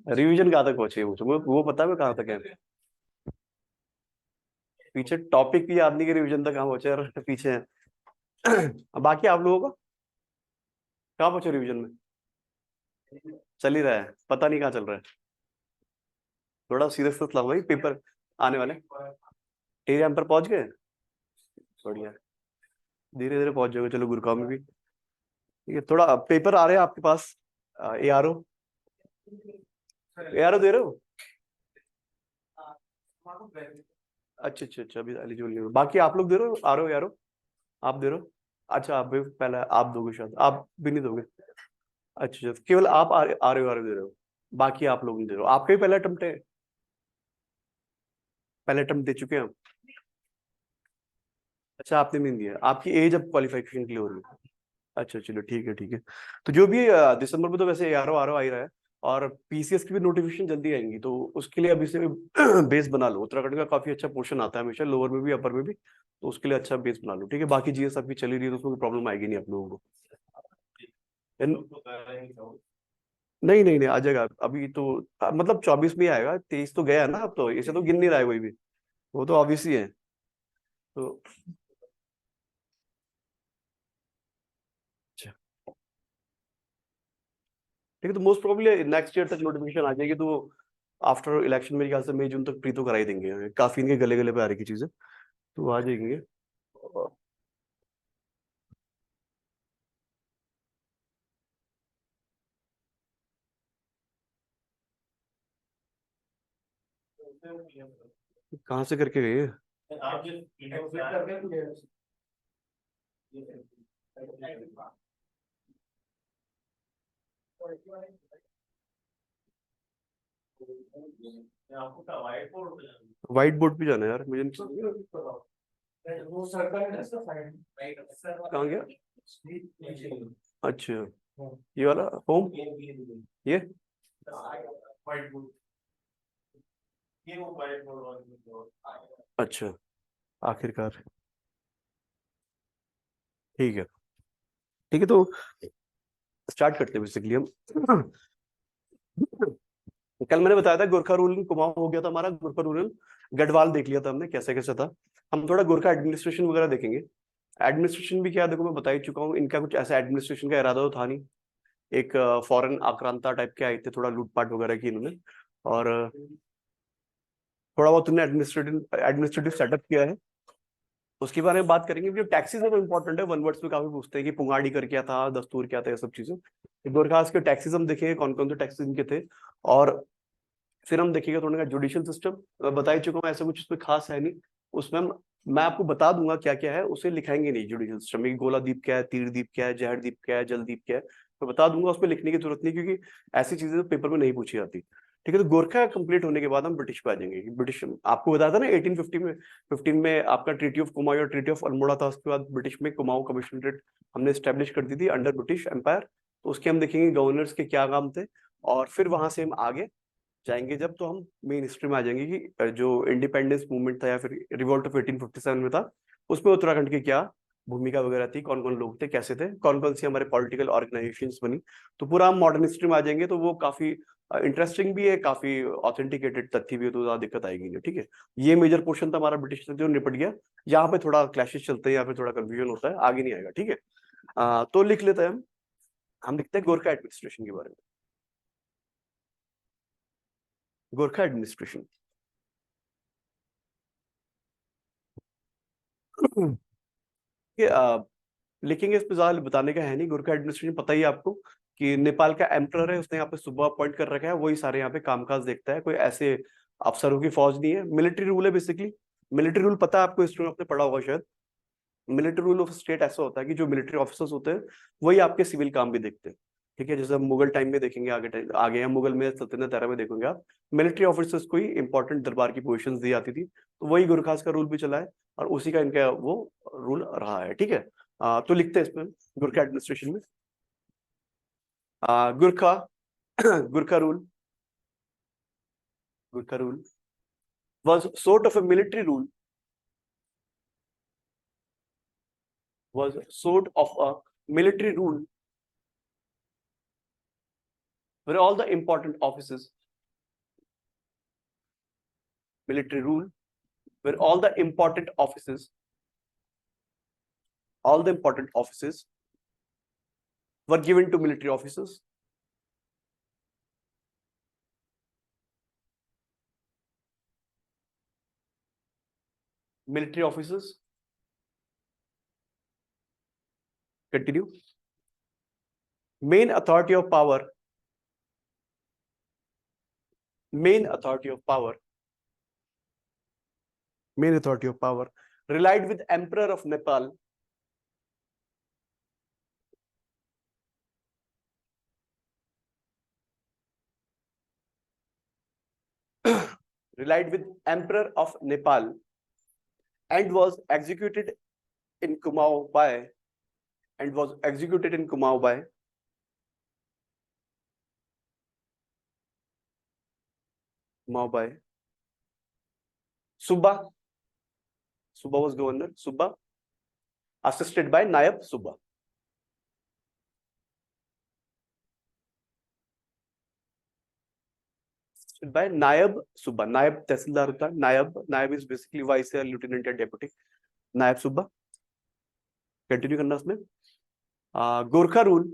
Revision कहाँ तक पहुंचे मुझे वो पता है कहाँ तक है। पीछे टॉपिक भी याद नहीं कि रिवीजन तक कहाँ पहुंचे और पीछे है। बाकी आप लोगों का कहाँ पहुंचे रिवीजन में? चल ही रहा है, पता नहीं कहाँ चल रहा है। थोड़ा सीरियस तो भाई, पेपर आने वाले। एग्जाम पर पहुंच गए? बढ़िया, धीरे धीरे पहुंच जाओगे। चलो गुरुकुल में भी ठीक है। थोड़ा पेपर आ रहे हैं आपके पास। ARO, ARO दे रहे हो? अच्छा अच्छा अच्छा, अभी एलिजिबल नहीं हो। बाकी आप लोग दे रहे हो RO ARO? आप दे रहे हो? अच्छा, आप भी पहले आप दोगे, शायद आप भी नहीं दोगे। अच्छा अच्छा, केवल आप RO दे रहे हो, बाकी आप लोग नहीं दे रहे हो। आपका ही पहला अटेम्प्ट है? पहले अटेम्प्ट दे चुके हैं हम? अच्छा, आपने नहीं दिया। आपकी एज अब क्वालिफिकेशन के लिए हो रही है? अच्छा चलो ठीक है ठीक है। तो जो भी दिसंबर में तो वैसे ARO आ ही रहा है। और PCS की भी नोटिफिकेशन जल्दी आएंगी, तो उसके लिए अभी से बेस बना लो। उत्तराखंड का काफी अच्छा पोर्शन आता है हमेशा, लोअर में भी अपर में भी, तो उसके लिए अच्छा बेस बना लो। ठीक है, बाकी GS आपकी चली रही है तो उसमें प्रॉब्लम आएगी नहीं आप लोगों को। नहीं नहीं नहीं, आ जाएगा अभी तो। मतलब 24 में ही आएगा, 23 तो गया ना, अब तो इसे तो गिन नहीं रहा है कोई भी। वो तो ऑब्वियस ही है। तो अच्छा, ठीक है। तो मोस्ट प्रोबेबली नेक्स्ट ईयर तक नोटिफिकेशन आ जाएगी, तो आफ्टर इलेक्शन मेरे ख्याल से मई जून तक प्री तो करा ही देंगे। काफी इनके गले गले पे आ रही की चीजें, तो आ जाएंगे। कहाँ से करके गए? व्हाइट बोर्ड पे जाना है यार, मुझे कहाँ गया? अच्छा, ये वाला होम, ये अच्छा, आखिरकार। ठीक है ठीक है, तो स्टार्ट करते हैं बेसिकली हम। कल मैंने बताया था गोरखा रूल कुमाऊं हो गया था हमारा। गोरखा रूरल गढ़वाल देख लिया था हमने, कैसे कैसे था। हम थोड़ा गोरखा एडमिनिस्ट्रेशन वगैरह देखेंगे। एडमिनिस्ट्रेशन भी क्या, देखो मैं बता ही चुका हूँ, इनका कुछ ऐसा एडमिनिस्ट्रेशन का इरादा तो था नहीं। एक फॉरेन आक्रांता टाइप के आए थे, थोड़ा लूटपाट वगैरह की इन्होंने। और थोड़ा बहुत उन्होंने एडमिनिस्ट्रेटिव एडमिनिस्ट्रेटिव सेटअप किया है। उसके बारे में बात करेंगे। जो टैक्सेस है वो इंपॉर्टेंट है, वन वर्ड्स में काफी पूछते हैं कि पुंगाड़ी कर क्या था, दस्तूर क्या था, ये सब चीजें। गोरखास के टैक्सेस हम देखेंगे, कौन कौन से टैक्सेस इनके थे। और फिर हम देखिएगा थोड़ा का जुडिशियल सिस्टम। मैं बता ही चुका हूँ, ऐसा कुछ उसमें खास है नहीं। उसमें मैं आपको बता दूंगा क्या क्या है, उसे लिखाएंगे नहीं जुडिशियल सिस्टम में। गोला दीप क्या है, तीर दीप क्या है, जहर दीप क्या है, जल दीप क्या है, मैं बता दूंगा। उसमें लिखने की जरूरत नहीं, क्योंकि ऐसी चीजें तो पेपर में नहीं पूछी जाती। ठीक है, तो गोरखा कंप्लीट होने के बाद हम ब्रिटिश पे आ जाएंगे। ब्रिटिश आपको बताया था ना, 1850 में 15 में आपका ट्रीटी ऑफ कुमाऊं और ट्रीटी ऑफ अल्मोड़ा था। उसके बाद ब्रिटिश में कुमाऊं कमिश्नरेट हमने स्टैब्लिश कर दी थी अंडर ब्रिटिश एम्पायर। तो उसके हम देखेंगे गवर्नर्स के क्या काम थे। और फिर वहां से हम आगे जाएंगे जब, तो हम मेन हिस्ट्री में आ जाएंगे कि जो इंडिपेंडेंस मूवमेंट था या फिर रिवोल्ट ऑफ 1857 में था, उसमें उत्तराखंड की क्या भूमिका वगैरह थी, कौन कौन लोग थे, कैसे थे, कौन कौन सी हमारे पॉलिटिकल ऑर्गेनाइजेशंस बनी। तो पूरा हम मॉडर्न हिस्ट्री में आ जाएंगे, तो वो काफी इंटरेस्टिंग भी है, काफी ऑथेंटिकेटेड तथ्य भी है, तो ज्यादा दिक्कत आएगी नहीं। ठीक है, ये मेजर पोर्शन था हमारा ब्रिटिश से जो निपट गया। यहाँ पे थोड़ा क्लैशेस चलते हैं, यहाँ पे थोड़ा कंफ्यूजन होता है, आगे नहीं आएगा। ठीक है, तो लिख लेते हैं हम लिखते हैं गोरखा एडमिनिस्ट्रेशन के बारे में। गोरखा एडमिनिस्ट्रेशन ये लिखेंगे, इस पे ज्यादा बताने का है नहीं। गोरखा एडमिनिस्ट्रेशन पता ही है आपको कि नेपाल का एम्परर है, उसने यहाँ पे सुबह अपॉइंट कर रखा है, वही सारे यहाँ पे कामकाज देखता है। कोई ऐसे अफसरों की फौज नहीं है, मिलिट्री रूल है बेसिकली। मिलिट्री रूल पता है आपको, हिस्ट्री में आपने पढ़ा होगा शायद। मिलिट्री रूल ऑफ स्टेट ऐसा होता है कि जो मिलिट्री ऑफिसर्स होते हैं वही आपके सिविल काम भी देखते हैं। ठीक है, जैसे हम मुगल टाइम में देखेंगे, आगे आगे या मुगल में सल्तनत एरा में देखेंगे आप, मिलिट्री ऑफिसर्स को ही इंपॉर्टेंट दरबार की पोजीशंस दी जाती थी। तो वही गुरखास का रूल भी चला है, और उसी का इनका वो रूल रहा है। ठीक है, तो लिखते हैं इसमें गुरखा एडमिनिस्ट्रेशन में। Gurkha Gurkha rule, Gurkha rule was sort of a military rule, was sort of a military rule where all the important offices, military rule, where all the important offices were given to military officers. Military officers. Continue. Main authority of power. Main authority of power relied with Emperor of Nepal. Relied with Emperor of Nepal and was executed in Kumaon by Subba. Subba was governor. Subba, assisted by Nayab Subba. By Nayab Subba. Nayab Tehsildar hota hai. Nayab is basically vice or lieutenant or deputy. Nayab Subba. Continue करना उसमें. Gorkha rule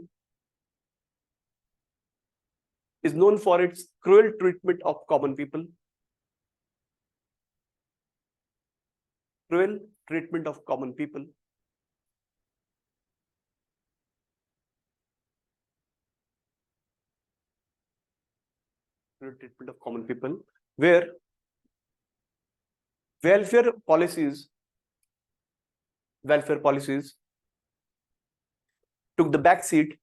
is known for its cruel treatment of common people. Cruel treatment of common people. Cruel treatment of common people, where welfare policies took the back seat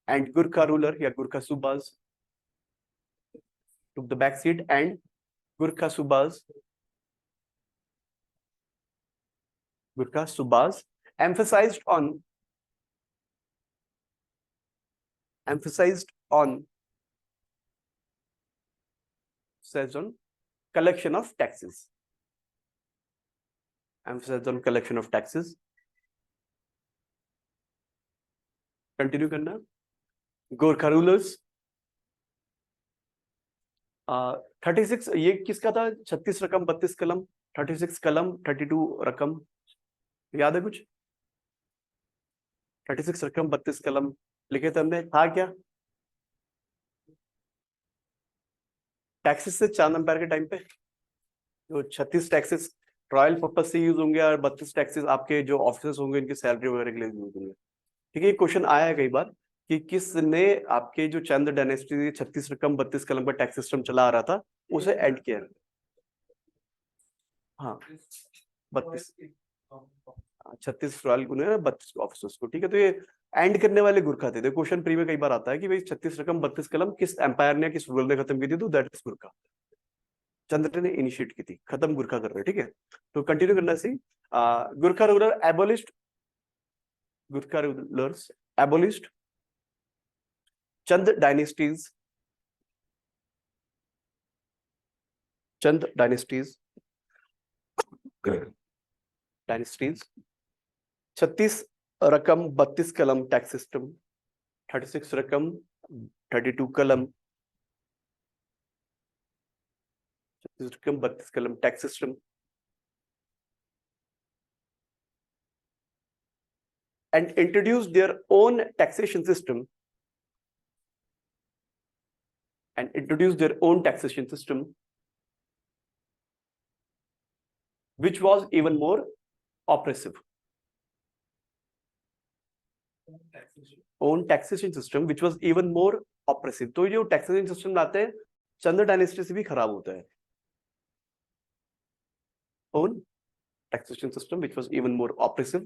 and Gurkha ruler या Gurkha Subas took the back seat and Gurkha Subas emphasized on collection of taxes. Continue करना. Gorkha rulers. 36 ये किसका था? 36 रकम 32 कलम. 36 कलम 32 रकम याद है कुछ? 36 रकम 32 कलम लिखे थे हमने. था क्या? टैक्सेस से चांद अंपायर के टाइम पे जो 36 टैक्सेस रॉयल पर्पस से यूज होंगे और 32 टैक्सेस आपके जो ऑफिसर्स होंगे इनकी सैलरी वगैरह के लिए यूज होंगे. ठीक है, ये क्वेश्चन आया है कई बार कि किसने आपके जो चंद डायनेस्टी 36 रकम 32 कलम का टैक्स सिस्टम चला आ रहा था उसे एंड किया. हाँ 32 36 रॉयल को 32 ऑफिसर्स को. ठीक है, तो ये एंड करने वाले गुरखा थे. क्वेश्चन प्री में कई बार आता है कि भाई 36 रकम 32 कलम किस एम्पायर ने किस रूलर ने खत्म की थी, तो दैट इज गुरखा. चंद्र ने इनिशिएट की थी, खत्म गुरखा कर रहे. ठीक है, तो कंटिन्यू करना C. Gorkha ruler abolished Chand dynasties. 36 रकम 32 कलम टैक्स सिस्टम. 36 रकम 32 कलम 36 रकम 32 कलम tax system and introduced their own taxation system which was even more oppressive. Own taxation system which was even more oppressive. तो ये taxation system लाते हैं चंद्र डायनेस्टी से भी खराब होता है. Own taxation system which was even more oppressive.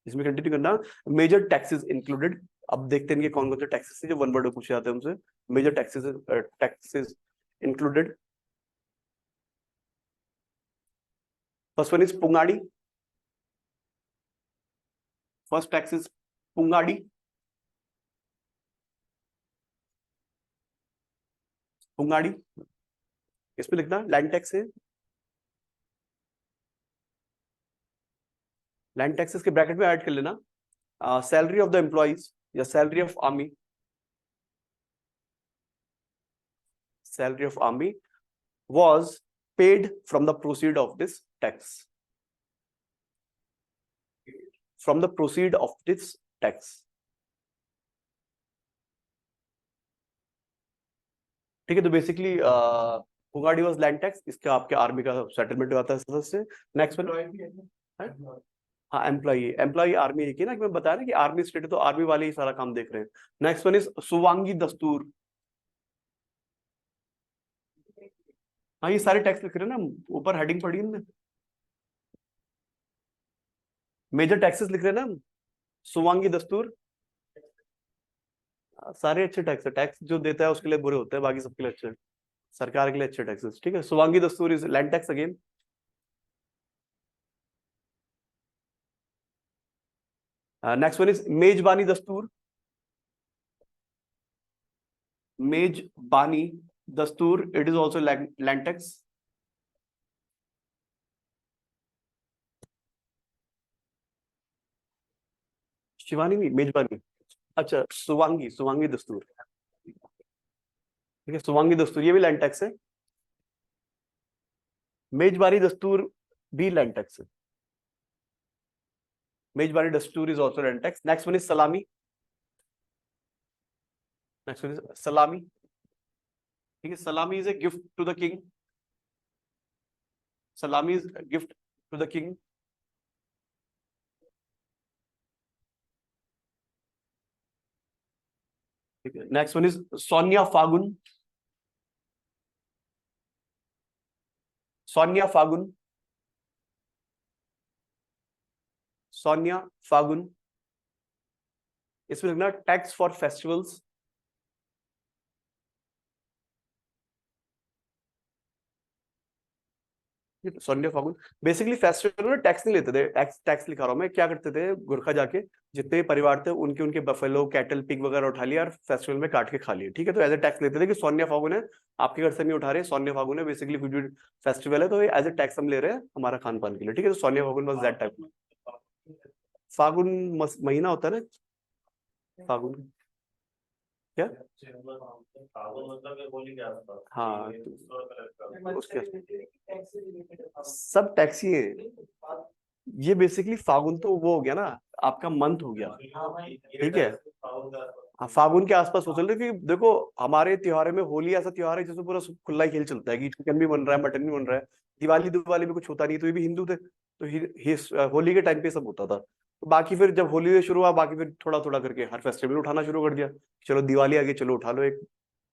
इसमें continue करना. Major taxes included. अब देखते हैं कि कौन कौन से टैक्सेस है जो वन वर्ड में पूछे जाते हैं हमसे. Major taxes included. First one is पुंगाड़ी. फर्स्ट टैक्स इज पुंगाड़ी. इसमें लिखना लैंड टैक्स है. लैंड टैक्सेस के ब्रैकेट में ऐड कर लेना सैलरी ऑफ द एम्प्लॉइज या salary of army, salary of army was paid from the proceed of this tax, from the proceed of this tax. ठीक है, तो बेसिकली पुगाड़ी वाज लैंड टैक्स, इसका आपके आर्मी का सेटलमेंट होता है से। नेक्स्ट वन, हाँ एम्प्लॉई, एम्प्लॉई आर्मी एक ही ना, कि मैं बताया ना कि आर्मी स्टेट है तो आर्मी वाले ही सारा काम देख रहे हैं। नेक्स्ट वन इज सुवांगी दस्तूर। हाँ ये सारे टैक्स लिख रहे हैं ना, ऊपर हेडिंग पढ़ी हमने, मेजर टैक्सेस लिख रहे हैं ना, सुवांगी दस्तूर सारे अच्छे टैक्स है। टैक्स जो देता है उसके लिए बुरे होते हैं, बाकी सबके लिए अच्छे हैं, सरकार के लिए अच्छे टैक्सेस। ठीक है, सुवांगी दस्तूर is land tax again. Next one is मेजबानी दस्तूर, मेजबानी दस्तूर it is also land tax. Shivani नहीं, मेजबानी। अच्छा सुवांगी, सुवांगी दस्तूर, ठीक है, सुवांगी दस्तूर ये भी लैंड टैक्स है। मेजबानी दस्तूर भी लैंड टैक्स है, मेजबानी दस्तूर is also land tax. Next one is सलामी, नेक्स्ट वन इज सलामी, ठीक है, सलामी is a gift to the king, सलामी is gift to the king. ठीक है, नेक्स्ट वन इज सोनिया फागुन, सोनिया फागुन, सोनिया फागुन, इसमें लिखना टैक्स फॉर फेस्टिवल्स। सोनिया फागुन बेसिकली फेस्टिवल में टैक्स नहीं लेते थे, टैक्स टैक्स लिखा रहा हूं मैं, क्या करते थे गुरखा जाके जितने परिवार थे उनके उनके बफेलो कैटल पिग वगैरह उठा लिया और फेस्टिवल में काट के खा लिए। ठीक है, तो एज ए टैक्स लेते थे कि सोनिया फागुन है, आपके घर से नहीं उठा रहे, सोनिया फागुन है बेसिकली कुछ भी फेस्टिवल है तो एज ए टैक्स हम ले रहे हैं हमारा खान पान के लिए। ठीक है, तो सोनिया फागुन बस दैट टाइप। फागुन महीना होता है ना, फागुन क्या, हाँ तो उसके सब टैक्सी है। ये बेसिकली फागुन तो वो हो गया ना, आपका मंथ हो गया। ठीक है, हाँ फागुन के आसपास हो चल रही कि देखो हमारे त्योहार में होली ऐसा त्योहार है जिसमें पूरा खुला ही खेल चलता है कि चिकन भी बन रहा है मटन भी बन रहा है। दिवाली दिवाली में कुछ होता नहीं, तो ये भी हिंदू थे तो होली के टाइम पे सब होता था। तो बाकी फिर जब होली शुरू हुआ बाकी फिर थोड़ा थोड़ा करके हर फेस्टिवल उठाना शुरू कर दिया, चलो दिवाली आ गई चलो उठा लो एक,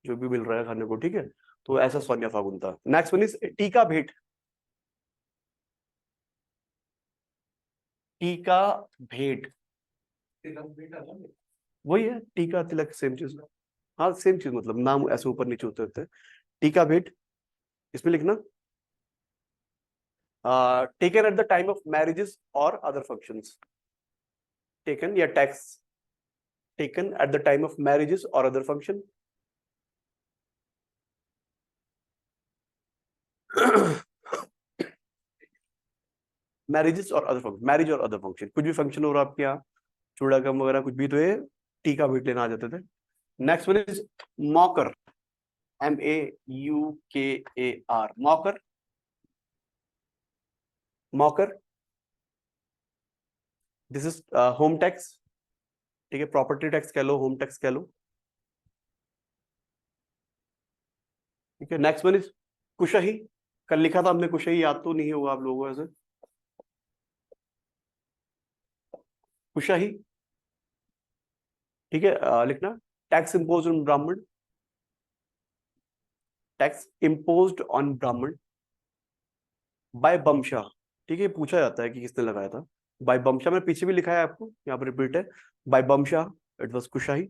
जो भी मिल रहा है खाने को। ठीक है, तो ऐसा सोनिया फागुन था। नेक्स्ट वन इज टीका भेंट, टीका भेंट वही है, टीका तिलक सेम चीज। हाँ सेम चीज, मतलब नाम ऐसे ऊपर नीचे होते होते हैं। टीका भेंट, इसमें लिखना taken at the time of marriages और अदर फंक्शंस, टेकन या tax taken at the time of marriages और अदर फंक्शन। मैरिजेस और अदर फंक्शन, मैरिज और अदर फंक्शन, कुछ भी फंक्शन हो रहा है आपके यहाँ, चूड़ा गम वगैरह कुछ भी, तो ये टीका भेंट लेना आ जाते थे। नेक्स्ट वन इज मॉकर, MAUKAR, मॉकर, मॉकर दिस इज होम टैक्स। ठीक है, प्रॉपर्टी टैक्स कह लो, होम टैक्स कह लो। ठीक है, नेक्स्ट वन इज कुशही, कल लिखा था हमने कुशही, याद तो नहीं होगा आप लोगों को ऐसे, कुशही। ठीक है, लिखना टैक्स इम्पोज ऑन ब्राह्मण, टैक्स इम्पोज्ड ऑन ब्राह्मण बाय बमशाह। ठीक है, पूछा जाता है कि किसने लगाया था, बाय बमशाह, मैंने पीछे भी लिखा है आपको, यहाँ पर रिपीट है, बाय बमशाह इट वाज कुशाही।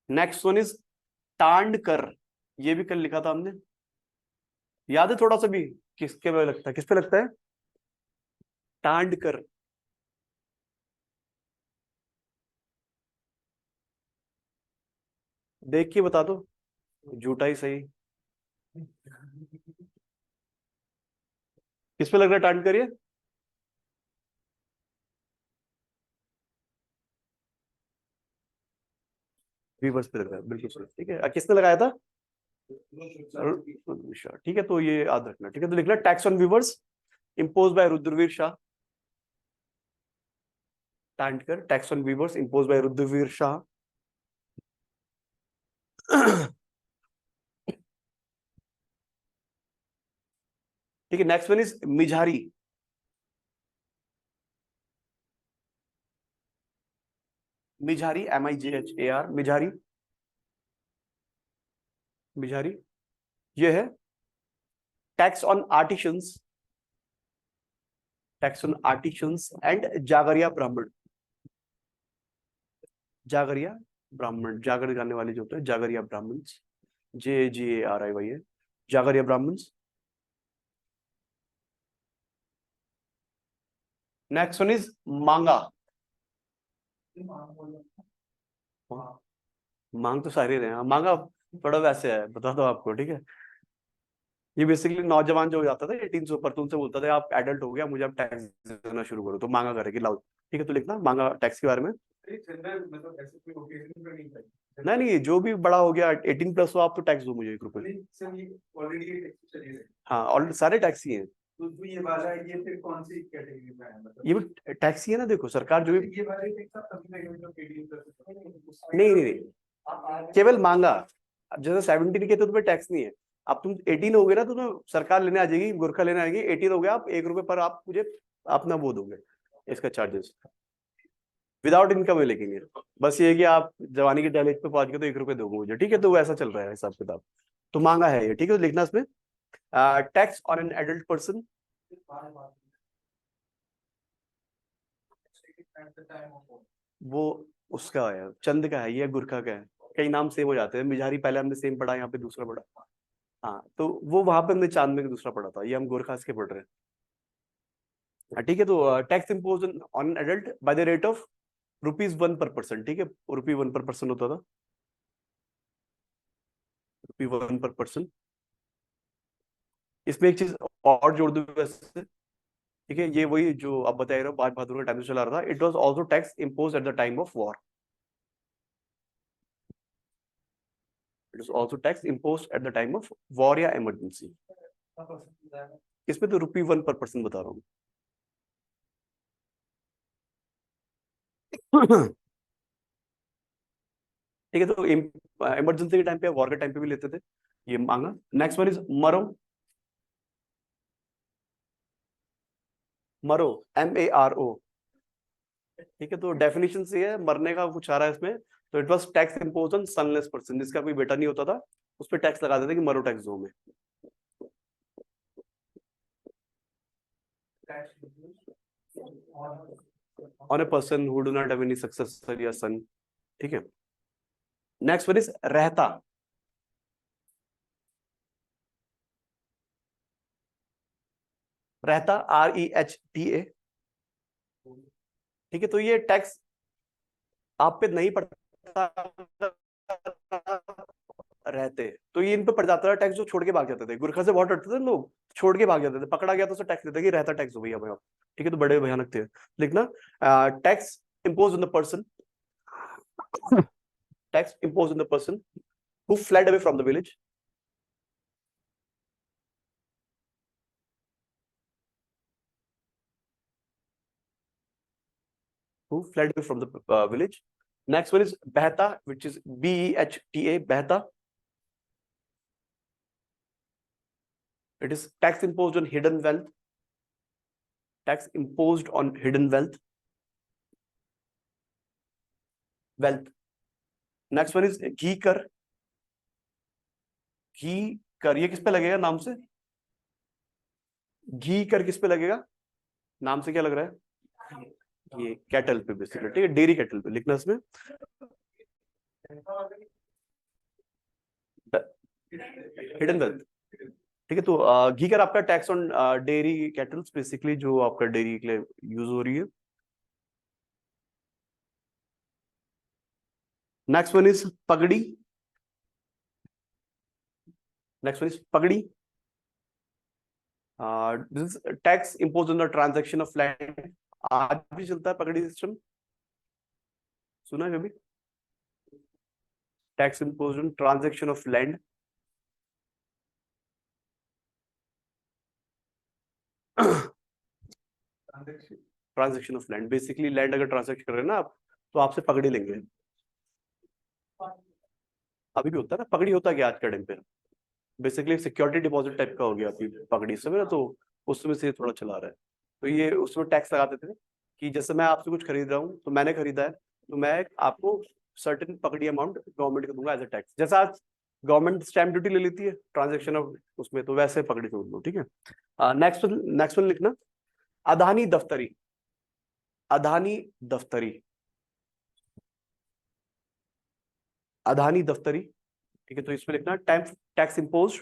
नेक्स्ट वन इज तांडकर, ये भी कल लिखा था हमने, याद है थोड़ा सा भी, किसके पे लगता है, किस पे लगता है, तांडकर। देख के बता दो, झूठा ही सही। किस पे लग रहा है टाइम करिए? वीवर्स पे लग रहा है, बिल्कुल सही, ठीक है। किसने लगाया था? रुद्रवीर शाह, ठीक है, तो ये याद रखना, ठीक है। तो लिखना tax on weavers impose by Rudravir Shah. टांडकर, tax on weavers impose by Rudravir Shah. ठीक है, नेक्स्ट वन इज मिझारी। मिझारी, MIGHAR, मिझारी। मिझारी ये है tax on artisans, tax on artisans and जागरिया ब्राह्मण। जागरिया ब्राह्मण, जागर गाने वाले जो होते हैं, जागरिया ब्राह्मण्स, JAGARI है, जागरिया ब्राह्मण्स। नेक्स्ट वन इज मांगा। मांग तो सारे रहे हैं, मांगा थोड़ा वैसे है, बता दो आपको, ठीक है। ये बेसिकली नौजवान जो हो जाता था 18 से ऊपर, तो उनसे बोलता था आप एडल्ट हो गया, मुझे आप टैक्स देना शुरू करो, तो मांगा करेगी लाउड। ठीक है, तो लिखना मांगा टैक्स के बारे में। नहीं नहीं, जो भी बड़ा हो गया 18 प्लस हो, आप तो टैक्स दो मुझे 1 रुपए। हाँ, और सारे टैक्स ही हैं। तो ये वाला, ये फिर कौन सी कैटेगरी में है, मतलब ये भी टैक्स ही है ना, देखो सरकार जो भी ये वाले नहीं नहीं नहीं, केवल मांगा। अब जैसे 17 के तो तुम्हें टैक्स नहीं है। अब तुम 18 हो गए ना, तो तुम्हें सरकार लेने आ जाएगी, गोरखा लेने आएगी। 18 हो गया, आप 1 रुपए पर आप मुझे अपना वो दोगे, इसका चार्जेस विदाउट इनकम है। लेकिन ये बस ये है कि आप जवानी के दहलीज पे पहुंच गए तो 1 रुपए दोगे मुझे, ठीक है। तो वो ऐसा चल रहा है हिसाब किताब। तो मांगा है ये, ठीक है। तो लिखना इसमें tax on an adult person. वो उसका है, चंद का है, ये गुरखा का है। कई नाम सेम हो जाते हैं, मिजारी पहले हमने सेम पढ़ा, यहाँ पे दूसरा पढ़ा। हाँ, तो वो वहां पे हमने चांद में का दूसरा पढ़ा था, ये हम गोरखास के पढ़ रहे हैं। ठीक है, तो tax impose on adult by the rate of ₹1 पर पर्सन, ठीक है। ₹1 पर पर्सन होता था, ₹1 पर पर्सन। इसमें एक चीज और जोड़ दूं वैसे, ठीक है। ये वही जो आप बता रहे हो, 5 बहादुर का टाइम से चला रहा था। It was also tax impose at the time of war. It is also tax impose at the time of war या इमरजेंसी। इसमें तो ₹1 पर पर्सन बता रहा हूँ। ठीक है, तो इमरजेंसी के टाइम पे, वॉर के टाइम पे भी लेते थे, ये मांगा। नेक्स्ट वन इज मरो। मरो, MARO, ठीक है। तो डेफिनेशन से है, मरने का कुछ आ रहा है इसमें। तो it was tax impose on sunless person, जिसका कोई बेटा नहीं होता था, उस पर टैक्स लगा देते कि मरो टैक्स दो में। On a person who do not have any successor या सन, ठीक है। नेक्स्ट वन इज रहता। रहता, REHTA, ठीक है। तो ये टैक्स आप पे नहीं पड़ता रहते, तो ये इन पे पड़ जाता था टैक्स, जो छोड़ के भाग जाते थे। गुरखा से बहुत डरते थे लोग, छोड़ के भाग जाते थे, पकड़ा गया तो उसे टैक्स देते कि रहता टैक्स हो भैया भाई आप, ठीक है। तो बड़े भयानक थे। लिखना tax impose on the person, tax impose on the person who fled away from the village, who fled away from the village. Next one is Behta, which is BEHTA, Behta. It is tax imposed on hidden wealth. Tax imposed on hidden wealth. Wealth. Next one is घी कर। घी कर ये किस पे लगेगा नाम से? घी कर किस पे लगेगा नाम से, क्या लग रहा है? ये कैटल पे बेसिकली, ठीक है, डेयरी कैटल पे। लिखना इसमें हिडन वेल्थ, ठीक है। तो घी कर आपका tax on dairy kettles, basically जो आपका डेयरी के लिए यूज हो रही है। नेक्स्ट वन इज पगड़ी। नेक्स्ट वन इज पगड़ी। This tax impose on the transaction of land, आज भी चलता है पगड़ी सिस्टम, सुना है कभी? Tax impose on transaction of land. Transaction of land, basically land अगर ट्रांजैक्ट कर रहे हैं ना आप, तो आपसे पगड़ी लेंगे। अभी भी होता है ना पगड़ी, होता है क्या आज के टाइम पे? बेसिकली सिक्योरिटी डिपॉजिट टाइप का हो गया अभी पगड़ी समय ना, तो उसमें से थोड़ा चला रहा है। तो ये उसमें टैक्स लगा देते थे कि जैसे मैं आपसे कुछ खरीद रहा हूँ, तो मैंने खरीदा है, तो मैं आपको सर्टेन पगड़ी अमाउंट गवर्नमेंट को दूंगा एज अ टैक्स। जैसा आज गवर्नमेंट स्टैम्प ड्यूटी ले लेती है ट्रांजेक्शन ऑफ उसमें, तो वैसे पगड़ी छोड़ दो, ठीक है। नेक्स्ट वन लिखना, अदानी दफ्तरी। अदानी दफ्तरी, अदानी दफ्तरी, ठीक है। तो इसमें लिखना tax impose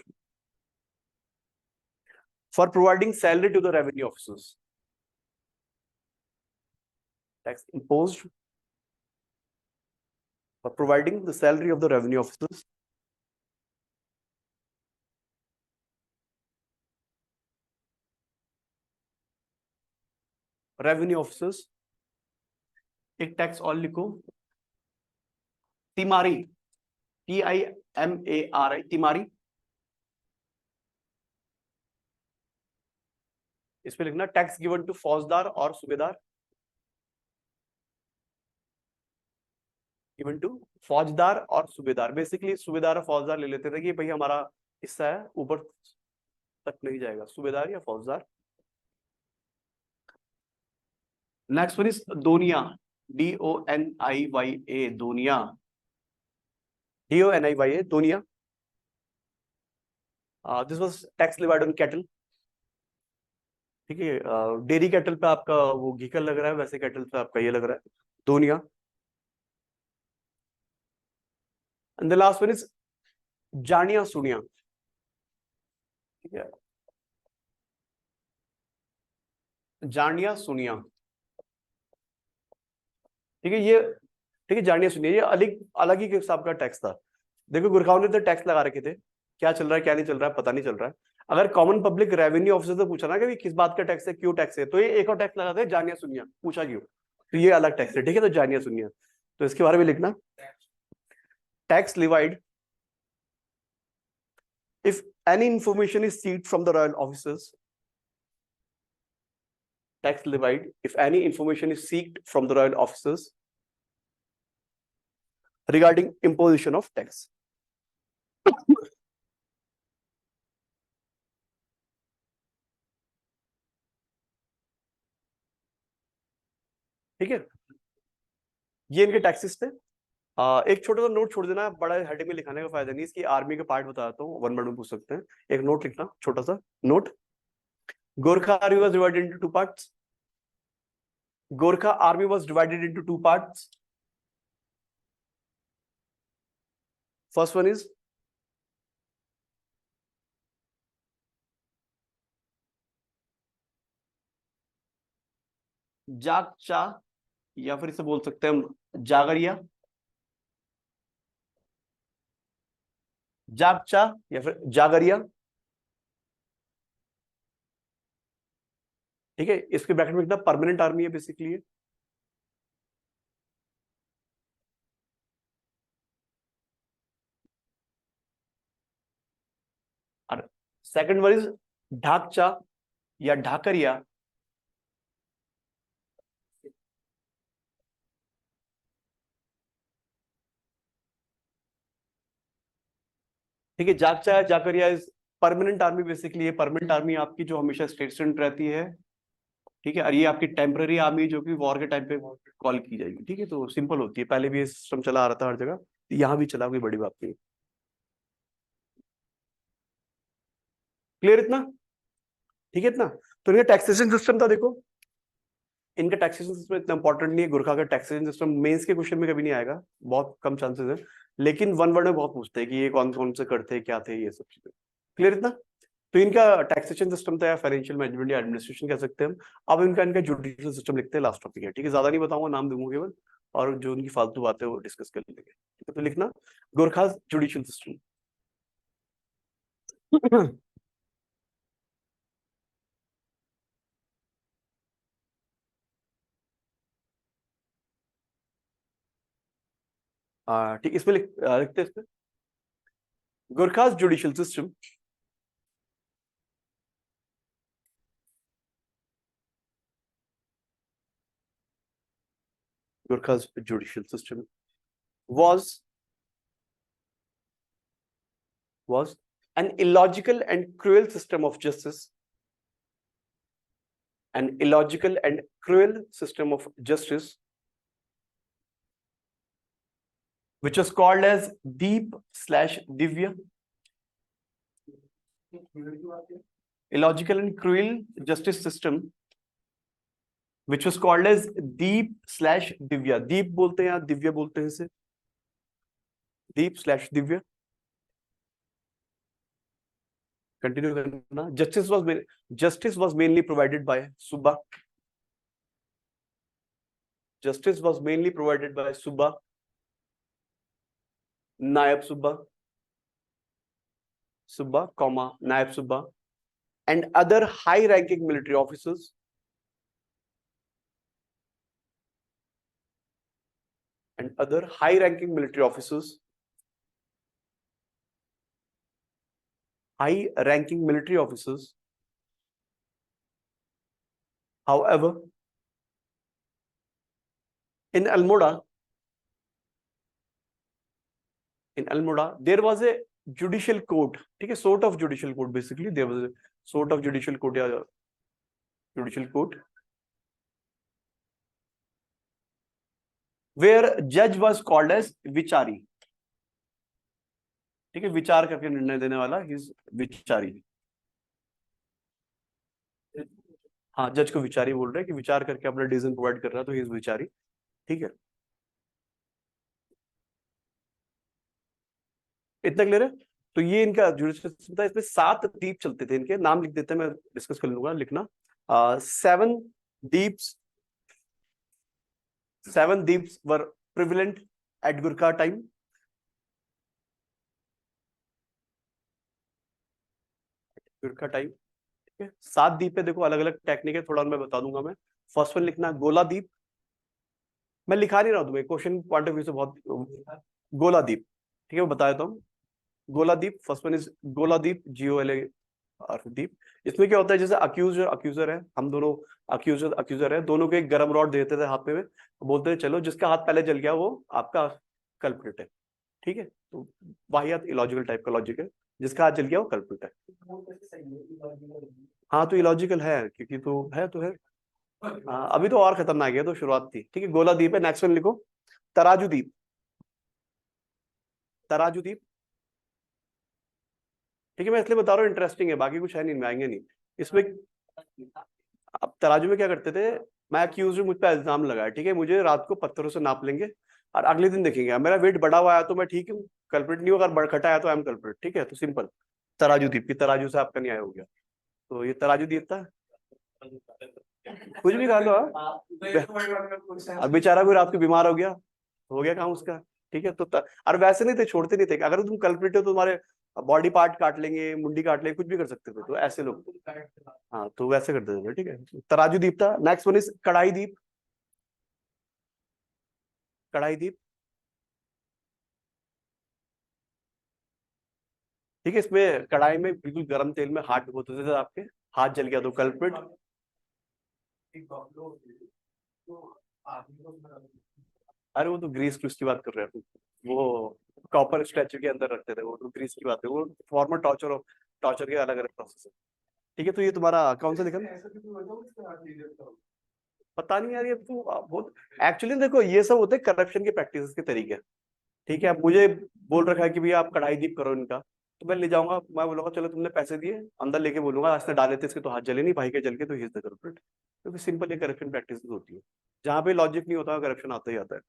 for providing salary to the revenue officers. Tax impose for providing the salary of the revenue officers. Revenue officers, एक टैक्स और लिखो, तिमारी, TIMARI, तिमारी। इसमें लिखना टैक्स गिवन टू फौजदार और सूबेदार, गिवन टू फौजदार और सूबेदार। बेसिकली सूबेदार और फौजदार ले लेते थे कि भाई हमारा हिस्सा है, ऊपर तक नहीं जाएगा, सूबेदार या फौजदार। नेक्स्ट वन इज दोनिया, DONIYA, दोनिया, DONIYA, दोनिया। This was tax levied on cattle, ठीक है। डेयरी कैटल पे आपका वो घीकल लग रहा है, वैसे कैटल पे आपका ये लग रहा है, दोनिया। And the last one is जानिया सुनिया, ठीक है, जानिया सुनिया, ठीक है। ये ठीक है, जानिया सुनिया, ये अलग अलग ही हिसाब का टैक्स था। देखो गुरगांव ने तो टैक्स लगा रखे थे, क्या चल रहा है क्या नहीं चल रहा है पता नहीं चल रहा है। अगर कॉमन पब्लिक रेवेन्यू ऑफिसर से पूछा ना कि किस बात का टैक्स है, क्यों टैक्स है, तो ये एक और टैक्स लगाते हैं जानिया सुनिया, पूछा क्यों, तो ये अलग टैक्स है, ठीक है। तो जानिया सुनिया, तो इसके बारे में लिखना, tax levied if any information is seeked from the royal officers, tax levied if any information is seeked from the royal officers regarding imposition of tax. ठीक है, ये इनके टैक्सेस थे। एक छोटा सा नोट छोड़ देना, बड़ा हेडिंग में लिखाने का फायदा नहीं, इसकी आर्मी के पार्ट बताता हूँ, वन वर्ड में पूछ सकते हैं। एक नोट लिखना, छोटा सा note, Gorkha army was divided into two parts. Gorkha army was divided into two parts. First one is जागचा, या फिर इसे बोल सकते हैं हम जागरिया, जागचा या फिर जागरिया, ठीक है। इसके ब्रैकेट में लिखना परमानेंट आर्मी है बेसिकली ये। और सेकंड वन इज ढाकचा या ढाकरिया, ठीक है। जागचा या Zakaria is permanent army basically, ये परमानेंट आर्मी आपकी जो हमेशा स्टेशनड रहती है, ठीक है। और ये आपकी टेम्पररी आर्मी जो कि वॉर के टाइम पे कॉल की जाएगी, ठीक है। तो सिंपल होती है, पहले भी ये सिस्टम चला आ रहा था हर जगह, यहाँ भी चला, कोई बड़ी बात नहीं। क्लियर इतना, ठीक है इतना। तो इनका टैक्सेशन सिस्टम था, देखो इनका टैक्सेशन सिस्टम इतना इंपॉर्टेंट नहीं है। गुरखा का टैक्सेशन सिस्टम मेंस के क्वेश्चन में कभी नहीं आएगा, बहुत कम चांसेस है, लेकिन वन वर्ड में बहुत पूछते हैं कि ये कौन कौन से करते क्या थे, ये सब चीजें। क्लियर इतना। तो इनका टैक्सेशन सिस्टम था, या फाइनेंशियल मैनेजमेंट या एडमिनिस्ट्रेशन कह सकते हैं हम। अब इनका इनका जुडिशियल सिस्टम लिखते हैं, लास्ट टॉपिक है, ठीक है। ज्यादा नहीं बताऊंगा, नाम दूंगा केवल, और जो उनकी फालतू बातें वो डिस्कस कर लेंगे, ठीक है। तो लिखना गोरखा जुडिशियल सिस्टम। ठीक, इसमें लिखते हैं इसमें गुरखास judicial system Gurkha's judicial system was was an illogical and cruel system of justice, an illogical and cruel system of justice, which was called as Deep/Divya. Illogical and cruel justice system, which was called as Deep/Divya. Deep बोलते हैं या दिव्या बोलते हैं इसे, Deep/Divya. Continue करना. Justice was mainly provided by Subba. Justice was mainly provided by Subba, Naib Subba, Naib Subba, and other high-ranking military officers. And other high-ranking military officers. High-ranking military officers. However, in Almoda, there was a judicial court. ठीक है, sort of judicial court. Basically, there was a sort of judicial court या judicial court where judge was called as vichari. ठीक है, विचार करके निर्णय देने वाला इज विचारी. हाँ, जज को विचारी बोल रहे हैं कि विचार करके अपना डिसीजन प्रोवाइड कर रहा है, तो ही इज विचारी. ठीक है, इतना क्लियर है. तो ये इनका जुडिशियल सिस्टम था. इसमें 7 द्वीप चलते थे. इनके नाम लिख देते हैं, मैं डिस्कस कर लूंगा. लिखना 7 द्वीप्स. 7 द्वीप्स were prevalent at Gorkha time. Gorkha time. ठीक है, 7 द्वीप है. देखो अलग अलग टेक्निक है, थोड़ा मैं बता दूंगा. मैं फर्स्ट वन लिखना गोला द्वीप. मैं लिखा नहीं रहा हूं तुम्हें, क्वेश्चन पॉइंट ऑफ व्यू से बहुत. गोला द्वीप. ठीक है, वो बता देता हूँ. गोला द्वीप, फर्स्ट वन इज गोला द्वीप, GOLA द्वीप. इसमें क्या होता है, जैसे अक्यूजर है, हम दोनों अक्यूजर है, दोनों को एक गरम रॉड देते थे हाथ में, बोलते थे चलो जिसका हाथ पहले जल गया वो आपका कल्प्रिट है. ठीक है, तो वाहियात इलॉजिकल टाइप का लॉजिक है. जिसका हाथ जल गया वो कल्प्रिट है. हाँ, तो इलॉजिकल है क्योंकि तो है. हाँ, अभी तो और खतरनाक है, तो शुरुआत थी. ठीक है, गोला द्वीप है. नेक्स्ट वन लिखो तराजू द्वीप. तराजू द्वीप. ठीक है, मैं इसलिए बता रहा हूँ, इंटरेस्टिंग है, बाकी कुछ है नहीं, इनमें आएंगे नहीं. इसमें अब तराजू में क्या करते थे, मैं अक्यूज मुझ पर इल्जाम लगाया. ठीक है, मुझे रात को पत्थरों से नाप लेंगे और अगले दिन देखेंगे मेरा वेट बढ़ा हुआ आया तो मैं ठीक हूँ, कल्प्रिट नहीं हूँ. अगर घटा आया तो आई एम कल्प्रिट. ठीक है, तो सिंपल. तराजू द्वीप की तराजू से आपका न्याय हो गया. तो ये तराजू द्वीप था. कुछ भी खा लो. अब बेचारा कोई रात को बीमार हो गया काम उसका. ठीक है, तो और वैसे नहीं थे, छोड़ते नहीं थे. अगर तुम कल्प्रिट हो तो तुम्हारे बॉडी पार्ट काट लेंगे, मुंडी काट लेंगे, कुछ भी कर सकते थे. तो ऐसे लोग, हाँ, तो वैसे करते थे. ठीक है, तराजू द्वीप था. नेक्स्ट वन इज कढ़ाई द्वीप. कढ़ाई द्वीप. ठीक है, इसमें कढ़ाई में बिल्कुल गर्म तेल में हाथ डुबोते थे. आपके हाथ जल गया तो कल्प्रिट. अरे वो तो ग्रीस क्रूस की बात कर रहे हैं. वो कॉपर स्टैचू के अंदर रखते थे, वो तो ग्रीस की बात है. वो फॉर्मर टॉर्चर के अलग अलग प्रोसेस है. ठीक है, तो ये तुम्हारा कौन सा लिखा, पता नहीं यार. ये तो बहुत एक्चुअली देखो, ये सब होते हैं करप्शन के प्रैक्टिसेस के तरीके. ठीक है, अब मुझे बोल रखा है कि भैया आप कढ़ाई दीप करो इनका, तो मैं ले जाऊंगा. मैं बोलूंगा चलो तुमने पैसे दिए, अंदर लेके बोलूंगा आज से डाले थे इसके तो हाथ जले नहीं, भाई के जल के तो ही इज द कल्प्रिट. क्योंकि सिंपल ये करप्शन प्रैक्टिस होती है. जहां पे लॉजिक नहीं होता करप्शन आता ही आता है.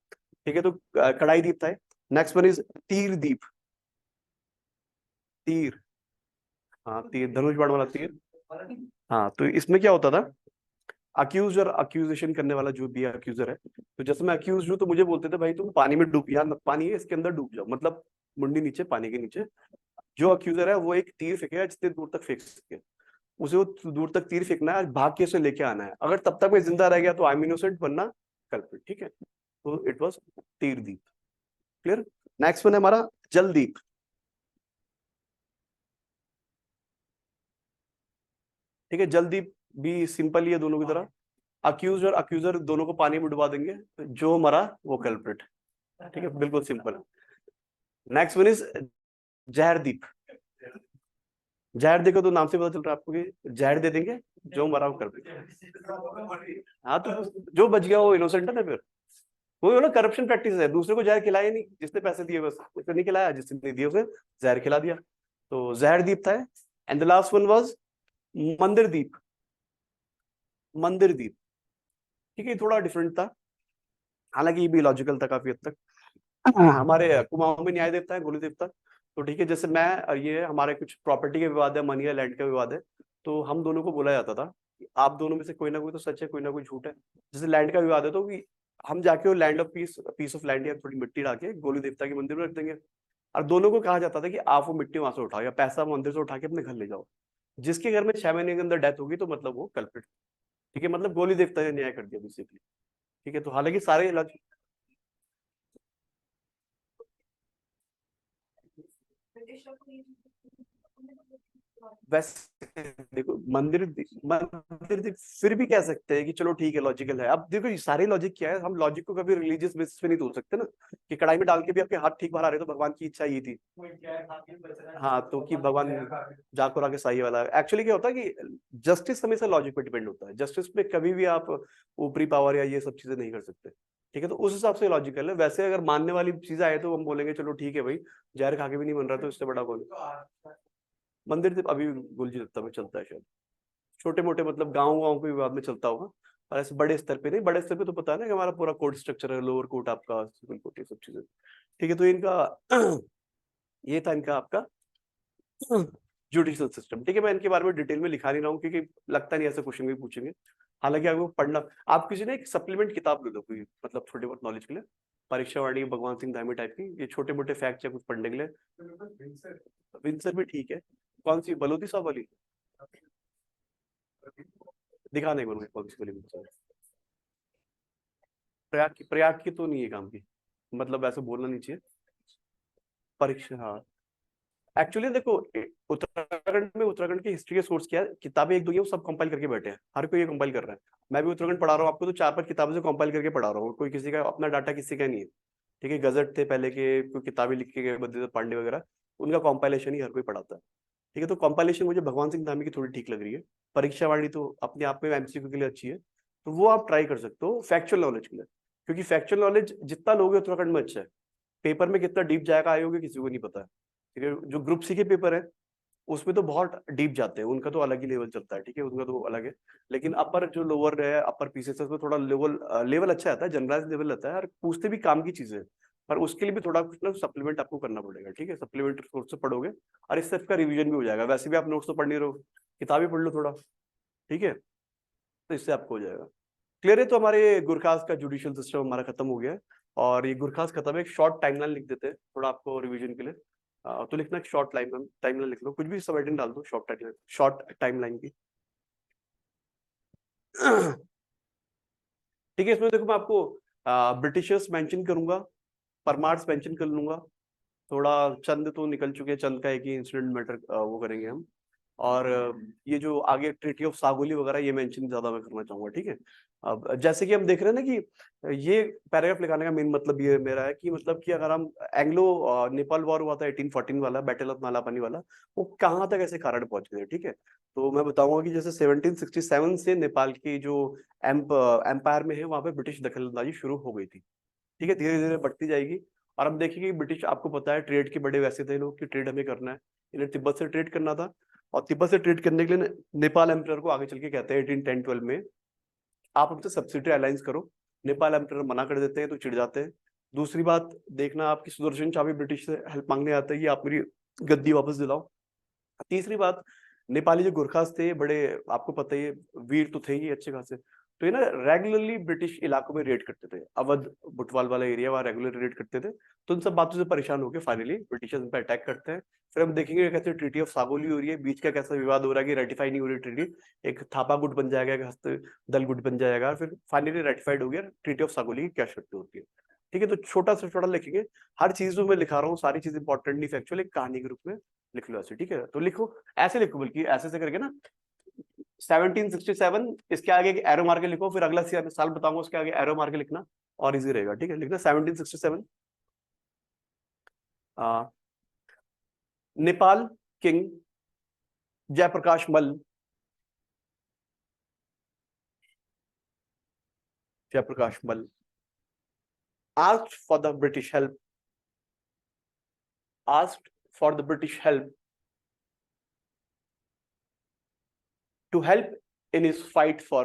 ठीक है, तो कढ़ाई दीप था. नेक्स्ट वन इज तीर दीप. तीर, हाँ, तीर, धनुष बाण वाला तीर. हाँ, तो इसमें क्या होता था, अक्यूज और अक्यूजेशन करने वाला जो भी अक्यूजर है, तो जैसे मैं अक्यूज हूँ तो मुझे बोलते थे भाई तुम पानी में डूब, यहाँ पानी है इसके अंदर डूब जाओ, मतलब मुंडी नीचे पानी के नीचे. जो अक्यूजर है वो एक तीर फेंकेगा जितने दूर तक फेंक सके, उसे वो दूर तक तीर फेंकना है, भाग के उसे लेके आना है. अगर तब तक मैं जिंदा रह गया तो आई एम इनोसेंट, वरना कल्प्रिट. ठीक है, तो इट वाज तीर दीप. क्लियर। नेक्स्ट वन है हमारा जलदीप। ठीक है, जलदीप भी सिंपल ही है दोनों की तरह। अक्यूज और अक्यूजर दोनों को पानी में डुबा देंगे, जो मरा वो कल्प्रिट। ठीक है, बिल्कुल सिंपल। नेक्स्ट वन इज जहरदीप। जहर देखो तो नाम से पता चल रहा है आपको कि जहर दे देंगे, जो मरा वो कल्प्रिट। हाँ, तो जो बच गया वो इनोसेंट है ना फिर। वो ना करप्शन प्रैक्टिस है, दूसरे को जहर खिलाया नहीं, जिसने पैसे दिए बस उसने नहीं खिलाया, जिसने नहीं दिए उसे जहर खिला दिया। तो जहरदीप था। And the last one was मंदिरदीप। मंदिरदीप, ठीक है, थोड़ा डिफरेंट था, हालांकि ये भी लॉजिकल था काफी हद तक। हमारे कुमाऊं में न्याय देवता है गोली देवता। तो ठीक है, जैसे मैं और ये हमारे कुछ प्रॉपर्टी के विवाद है, मनी या लैंड का विवाद है, तो हम दोनों को बोला जाता था कि आप दोनों में से कोई ना कोई तो सच है, कोई ना कोई झूठ है। जैसे लैंड का विवाद है तो कि हम जाके वो land of peace of land या थोड़ी मिट्टी डाके गोली देवता के मंदिर में रख देंगे, और दोनों को कहा जाता था कि आप वो मिट्टी वहां से उठाओ या पैसा मंदिर से उठा के अपने घर ले जाओ। जिसके घर में 6 महीने के अंदर डेथ होगी तो मतलब वो कल्प्रिट। ठीक है, मतलब गोली देवता ने न्याय कर दिया बेसिकली। ठीक है, तो हालांकि सारे वैसे देखो मंदिर फिर भी कह सकते हैं कि चलो ठीक है, लॉजिकल है। अब देखो ये सारे लॉजिक क्या है, हम लॉजिक को कभी रिलीजियस बेसिस पे नहीं तोड़ सकते ना, कि कढ़ाई में डाल के भी आपके हाथ ठीक बाहर आ रहे तो भगवान की इच्छा ये थी। हाँ, तो कि भगवान जाको राके साई वाला एक्चुअली क्या होता है कि जस्टिस हमेशा लॉजिक पे डिपेंड होता है, जस्टिस में कभी भी आप ऊपरी पावर या ये सब चीजें नहीं कर सकते। ठीक है, तो उस हिसाब से लॉजिकल है। वैसे अगर मानने वाली चीज आए तो हम बोलेंगे चलो ठीक है भाई, जहर खा के भी नहीं बन रहा तो इससे बड़ा कौन। मंदिर तो अभी गुलजी दत्ता में चलता है शायद, छोटे मोटे मतलब गांव गांव के विवाद में चलता होगा, और ऐसे बड़े स्तर पे नहीं। बड़े स्तर पे तो पता है ना कि हमारा पूरा कोर्ट स्ट्रक्चर है, लोअर कोर्ट आपका, सिविल कोर्ट, ये सब चीजें। ठीक है, तो इनका ये था इनका आपका जुडिशियल सिस्टम। ठीक है, मैं इनके बारे में डिटेल में लिखा नहीं रहा हूँ क्योंकि लगता नहीं ऐसे क्वेश्चन भी पूछेंगे। हालांकि आपको पढ़ना, आप किसी ने एक सप्लीमेंट किताब ले लो कोई, मतलब छोटे बहुत नॉलेज के लिए, परीक्षा वाणी भगवान सिंह धामी टाइप की, ये छोटे मोटे फैक्ट या कुछ पढ़ने के लिए। विंसर भी ठीक है। कौन सी, बलोदी साहब वाली? दिखाने को कौन सी वाली विंसर? प्रयाग की तो नहीं है काम की, मतलब ऐसे बोलना नहीं चाहिए। परीक्षा, हाँ। एक्चुअली देखो उत्तराखंड में, उत्तराखंड की हिस्ट्री के सोर्स क्या है, किताबें एक दो ये वो सब कंपाइल करके बैठे हैं, हर कोई ये कंपाइल कर रहा है। मैं भी उत्तराखंड पढ़ा रहा हूँ आपको, तो 4-5 किताबों से कंपाइल करके पढ़ा रहा हूँ, कोई किसी का अपना डाटा किसी का नहीं है। ठीक है, गजट थे पहले के, कोई किताबें लिख के गए बद्री पांडे वगैरह, उनका कॉम्पाइलेशन ही हर कोई पढ़ाता है। ठीक है, तो कॉम्पाइलेशन मुझे भगवान सिंह धामी की थोड़ी ठीक लग रही है। परीक्षा वाणी तो अपने आप में एमसीक्यू के लिए अच्छी है, तो वो आप ट्राई कर सकते हो फैक्चुअल नॉलेज के लिए, क्योंकि फैक्चुअल नॉलेज जितना लोगे उत्तराखंड में अच्छा है। पेपर में कितना डीप जाएगा आयोगे किसी को नहीं पता है। ठीक है, जो ग्रुप सी के पेपर है उसमें तो बहुत डीप जाते हैं, उनका तो अलग ही लेवल चलता है। ठीक है, उनका तो अलग है। लेकिन अपर जो लोअर है, अपर पीसेस में थोड़ा लेवल लेवल अच्छा आता है, जनरलाइज लेवल रहता है, और पूछते भी काम की चीजें। पर उसके लिए भी थोड़ा कुछ ना सप्लीमेंट आपको करना पड़ेगा। ठीक है, सप्लीमेंट सोर्स से पढ़ोगे और इससे आपका रिवीजन भी हो जाएगा। वैसे भी आप नोट्स तो पढ़ नहीं रहो, किताबें पढ़ लो थोड़ा। ठीक है, तो इससे आपको हो जाएगा। क्लियर है, तो हमारे गुरखास का जुडिशियल सिस्टम हमारा खत्म हो गया है। और ये गुरखास खत्म है, एक शॉर्ट टाइमलाइन लिख देते हैं थोड़ा आपको रिवीजन के लिए। तो लिखना शॉर्ट टाइमलाइन लिख लो, कुछ भी सब डाल दो, शॉर्ट टाइमलाइन की। ठीक है, इसमें देखो मैं आपको ब्रिटिशर्स मेंशन करूंगा, परमार्स मेंशन कर लूंगा, थोड़ा चंद तो निकल चुके हैं, चंद का एक ही इंसिडेंट मैटर वो करेंगे हम। और ये जो आगे ट्रीटी ऑफ सागोली वगैरह ये मेंशन ज्यादा मैं करना चाहूंगा। ठीक है, अब जैसे कि हम देख रहे हैं ना कि ये पैराग्राफ लिखाने का मेन मतलब ये मेरा है कि मतलब कि अगर हम एंग्लो नेपाल वॉर हुआ था 1814 वाला, बैटल ऑफ नालापानी वाला, वो कहाँ तक ऐसे कारण पहुंच गए। ठीक है, तो मैं बताऊंगा कि जैसे 1767 से नेपाल की जो एम्पायर में है वहां पे ब्रिटिश दखलंदाजी शुरू हो गई थी। ठीक है, धीरे धीरे बढ़ती जाएगी। और हम देखेंगे कि ब्रिटिश, आपको पता है ट्रेड के बड़े वैसे थे लोग कि ट्रेड हमें करना है, इन्हें तिब्बत से ट्रेड करना था। और तिब्बत से ट्रेड करने के लिए नेपाल एम्परर को आगे चल के कहते हैं 1810-12 में, आप हमसे सब्सिडी अलायंस करो। नेपाल एम्परर मना कर देते हैं तो चिढ़ जाते हैं। दूसरी बात देखना, आपकी सुदर्शन चावी ब्रिटिश से हेल्प मांगने आता है कि आप मेरी गद्दी वापस दिलाओ। तीसरी बात, नेपाली जो गुरखास थे बड़े, आपको पता ही है, वीर तो थे ही अच्छे खासे, तो ये ना रेगुलरली ब्रिटिश इलाकों में रेड करते थे, अवध बुटवाल वाला एरिया वहाँ रेगुलर रेड करते थे। तो इन सब बातों से परेशान होकर फाइनली ब्रिटिशर्स इन पर अटैक करते हैं। फिर हम देखेंगे कैसे ट्रीटी ऑफ सागोली हो रही है, बीच का कैसा विवाद हो रहा है कि रेटिफाई नहीं हो रही ट्रीटी, एक थापा गुट बन जाएगा, एक हस्त दल गुट बन जाएगा, फिर फाइनली रेटिफाइड हो गया ट्रीटी ऑफ सागोली की क्या शर्तें होती है। ठीक है, तो छोटा से छोटा लिखेंगे। हर चीज जो मैं लिखा रहा हूँ सारी चीज इंपॉर्टेंट नहीं, फैक्चुअल एक कहानी के रूप में लिख लो ऐसे, ठीक है। तो लिखो, ऐसे लिखो, बल्कि ऐसे से करके ना 1767, इसके आगे एक एरो मार के लिखो, फिर अगला साल बताऊंगा उसके आगे एरो मार के लिखना और इजी रहेगा, ठीक है। लिखना 1767 Nepal king Jayaprakash Malla, Jayaprakash Malla asked for the British help, asked for the British help to help in his fight for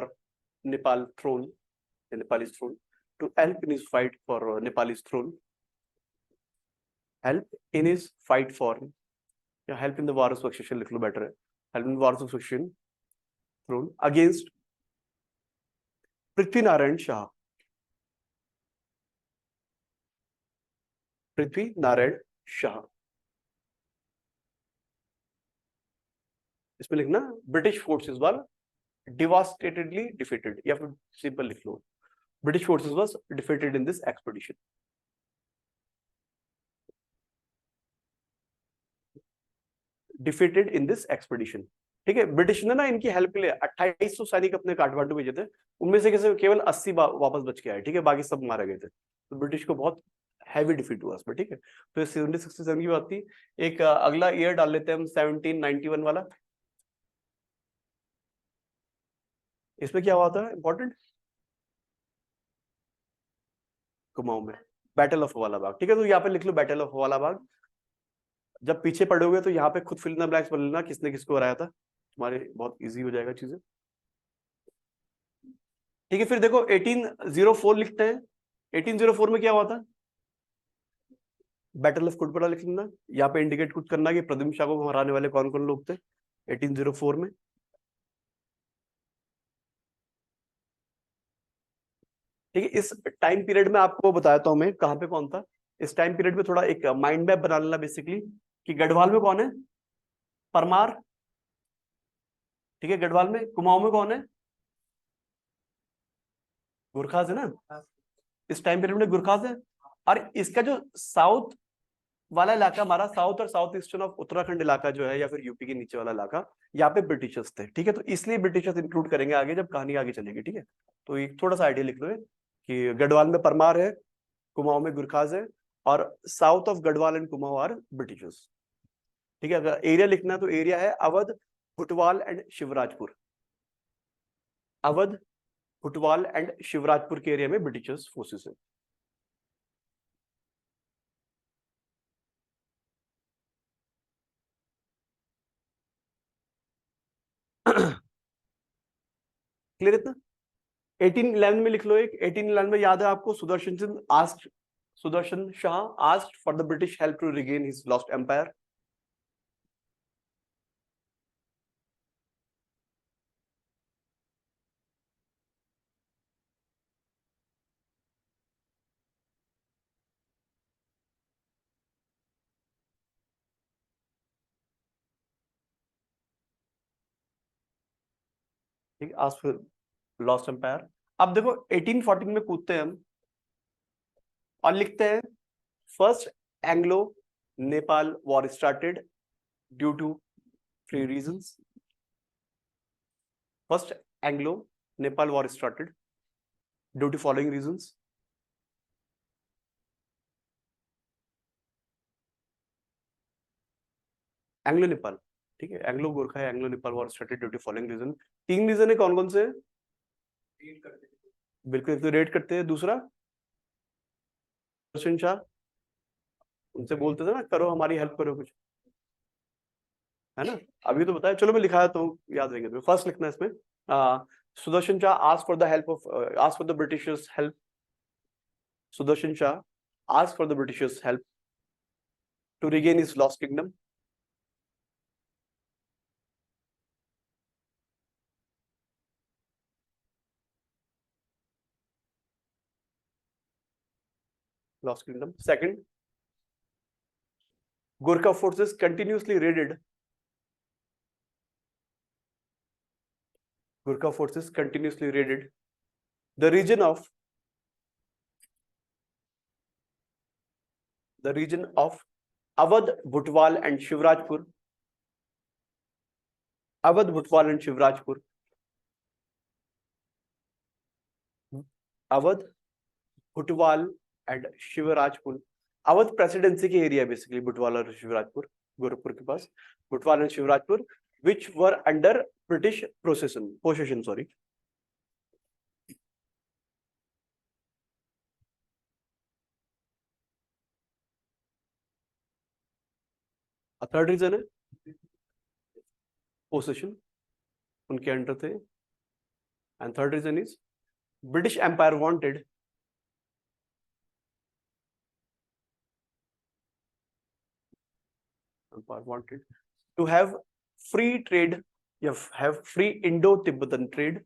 Nepal throne, the Nepalese throne, to help in his fight for Nepalese throne, help in his fight for, या help in the war of succession लिख लो, better है, help in the war of succession throne against Prithvi Narayan Shah, Prithvi Narayan Shah. इसमें लिखना British forces वर devastatedly defeated, या फिर simple लिख लो British forces was defeated in this expedition. Defeated in this expedition, ठीक है। British ने ना इनकी हेल्प के लिए 2800 सैनिक अपने काठमांडू भेजे थे, उनमें से केवल 80 वापस बच के आए, ठीक है, बाकी सब मारे गए थे। तो ब्रिटिश को बहुत हैवी डिफीट हुआ इसमें, ठीक है। तो ये 1767 की बात थी। एक अगला ईयर डाल लेते हैं हम 1791 वाला। इसमें क्या हुआ था इंपॉर्टेंट, कुमाऊं में बैटल ऑफ वालाबाग, ठीक है। तो यहाँ पे लिख लो बैटल ऑफ वालाबाग। जब पीछे पढ़ोगे तो यहाँ पे खुद फिल इन द ब्लैंक्स बोल लेना किसने किसको हराया था, तुम्हारे बहुत इजी हो जाएगा चीजें, ठीक है। फिर देखो 1804 लिखते हैं। 1804 में क्या हुआ था, बैटल ऑफ कुटबड़ा लिख लेना। यहाँ पे इंडिकेट कुछ करना कि प्रद्युम्न शाह को हराने वाले कौन कौन लोग थे 1804 में, ठीक है। इस टाइम पीरियड में आपको बताता हूं मैं कहां पे कौन था। इस टाइम पीरियड में थोड़ा एक माइंड मैप बना लेना बेसिकली, कि गढ़वाल में कौन है, परमार, ठीक है। गढ़वाल में, कुमाऊं में कौन है, गुरखाज है ना, इस टाइम पीरियड में गुरखाज है। और इसका जो साउथ वाला इलाका, हमारा साउथ और साउथ ईस्टर्न ऑफ उत्तराखंड इलाका जो है, या फिर यूपी के नीचे वाला इलाका, यहाँ पे ब्रिटिशर्स थे, ठीक है। तो इसलिए ब्रिटिशर्स इंक्लूड करेंगे आगे जब कहानी आगे चलेगी, ठीक है। तो एक थोड़ा सा आइडिया लिख लो कि गढ़वाल में परमार है, कुमाऊं में गुरखाज है, और south of Garhwal and Kumaon are Britishers, ठीक है। अगर एरिया लिखना है तो एरिया है अवध, भुटवाल एंड शिवराजपुर। अवध, भुटवाल एंड शिवराजपुर के एरिया में ब्रिटिशर्स फोर्सेस है। क्लियर इतना। 1811 में लिख लो एक, 1811 में याद है आपको, Sudarshan Shah asked for the British help to regain his lost empire. ठीक है, आस्क्ड फॉर लॉस्ट एम्पायर। अब देखो 1814 में कूदते हैं हम और लिखते हैं first Anglo Nepal war started due to three reasons. First Anglo Nepal war started due to following reasons. Anglo Nepal, ठीक है, एंग्लो गोरखा है, Anglo Nepal war started due to following reason. तीन रीजन है, कौन कौन से, बिल्कुल, एक तो रेड करते हैं, दूसरा सुदर्शन शाह, उनसे बोलते थे ना करो हमारी हेल्प करो कुछ, है ना। अभी तो बताया, चलो मैं लिखा देता हूँ, याद रहेंगे। तो फर्स्ट लिखना है इसमें Sudarshan Shah asked for the help of, asked for the Britishers help, Sudarshan Shah asked for the Britishers help to regain his lost kingdom. Lost kingdom. Second, Gurkha forces continuously raided, Gurkha forces continuously raided the region of the region of Awadh, Butwal and Shivrajpur, Awadh, Butwal and Shivrajpur, Awadh, Butwal and Shivrajpur. Awadh presidency के area basically, Butwal और शिवराजपुर, गोरखपुर के पास, Butwal and Shivrajpur, which were under British possession, sorry. A third reason है possession, उनके under थे, and third reason is British Empire wanted to have free trade, have free Indo-Tibetan trade,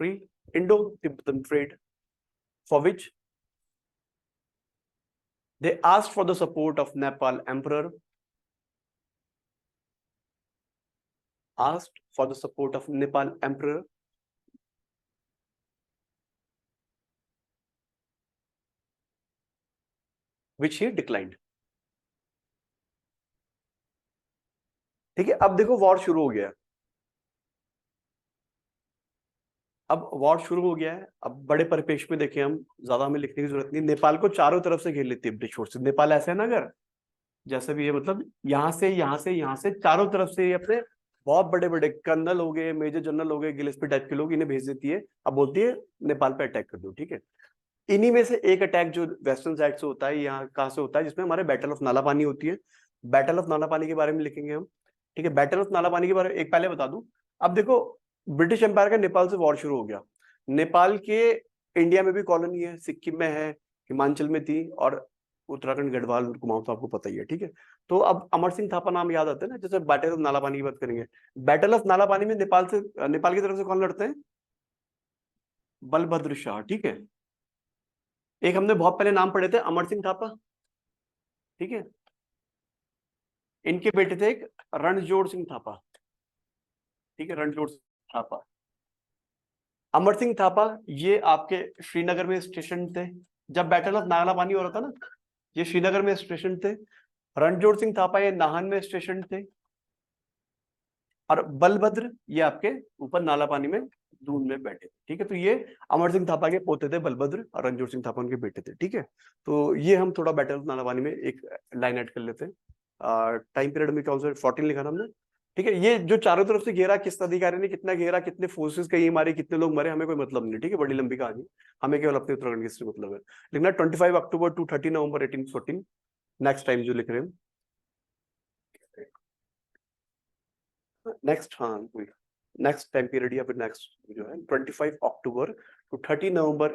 free Indo-Tibetan trade, for which they asked for the support of Nepal Emperor, asked for the support of Nepal Emperor, which he declined. ठीक है, अब देखो war शुरू हो गया, अब war शुरू हो गया है। अब बड़े परिप्रेक्ष्य में देखें हम, ज्यादा हमें लिखने की जरूरत नहीं, नेपाल को चारों तरफ से घेर लेती है ब्रिटिश फोर्सेस। नेपाल ऐसे है ना, अगर जैसे भी है, मतलब यहाँ से यहाँ से यहाँ से चारों तरफ से ये अपने बहुत बड़े बड़े कर्नल हो गए, मेजर जनरल हो गए, गिलेस्पी टाइप के लोग, इन्हें भेज देती है। अब बोलती है नेपाल पे अटैक कर दो, ठीक है। इन्हीं में से एक अटैक जो वेस्टर्न साइड से होता है, यहाँ कहाँ से होता है, जिसमें हमारे बैटल ऑफ नालापानी होती है। बैटल ऑफ नालापानी के बारे में लिखेंगे हम, ठीक है। बैटल ऑफ नालापानी के बारे में एक पहले बता दूं। अब देखो, ब्रिटिश एम्पायर का नेपाल से वॉर शुरू हो गया। नेपाल के इंडिया में भी कॉलोनी है, सिक्किम में है, हिमाचल में थी, और उत्तराखंड, गढ़वाल, कुमाऊं तो आपको पता ही है, ठीक है। तो अब अमर सिंह थापा नाम याद आता है ना, जैसे बैटल ऑफ नालापानी की बात करेंगे। बैटल ऑफ नालापानी में नेपाल की तरफ से कौन लड़ते हैं? बलभद्र शाह, ठीक है। एक हमने बहुत पहले नाम पढ़े थे, अमर सिंह थापा, ठीक है। इनके बेटे थे एक रणजोड़ सिंह थापा, ठीक है, रणजोड़ थापा। अमर सिंह थापा ये आपके श्रीनगर में स्टेशन थे जब बैटल ऑफ नालापानी हो रहा था ना, ये श्रीनगर में स्टेशन थे। रणजोड़ सिंह थापा ये नाहन में स्टेशन थे, और बलभद्र ये आपके ऊपर नालापानी में दून में बैठे, ठीक है। तो ये अमर सिंह थापा के पोते थे बलभद्र, और रणजोड़ सिंह थापा उनके बेटे थे, ठीक है। तो ये हम थोड़ा बैटल ऑफ नालापानी में एक लाइन ऐड कर लेते हैं। टाइम पीरियड में कौन सा 14 लिखा ना हमने, ठीक है। ये जो चारों तरफ से घेरा, किस अधिकारी ने कितना घेरा, कितने फोर्सेस कहीं मारे, कितने लोग मरे, हमें कोई मतलब नहीं, ठीक है। बड़ी लंबी कहानी, हमें केवल अपने उत्तराखंड की मतलब है लिखना। 25 अक्टूबर टू 30 नवंबर 1814 नेक्स्ट टाइम जो लिख रहे हैं, नेक्स्ट, हाँ नेक्स्ट टाइम पीरियड या फिर नेक्स्ट जो है 25 अक्टूबर टू 30 नवंबर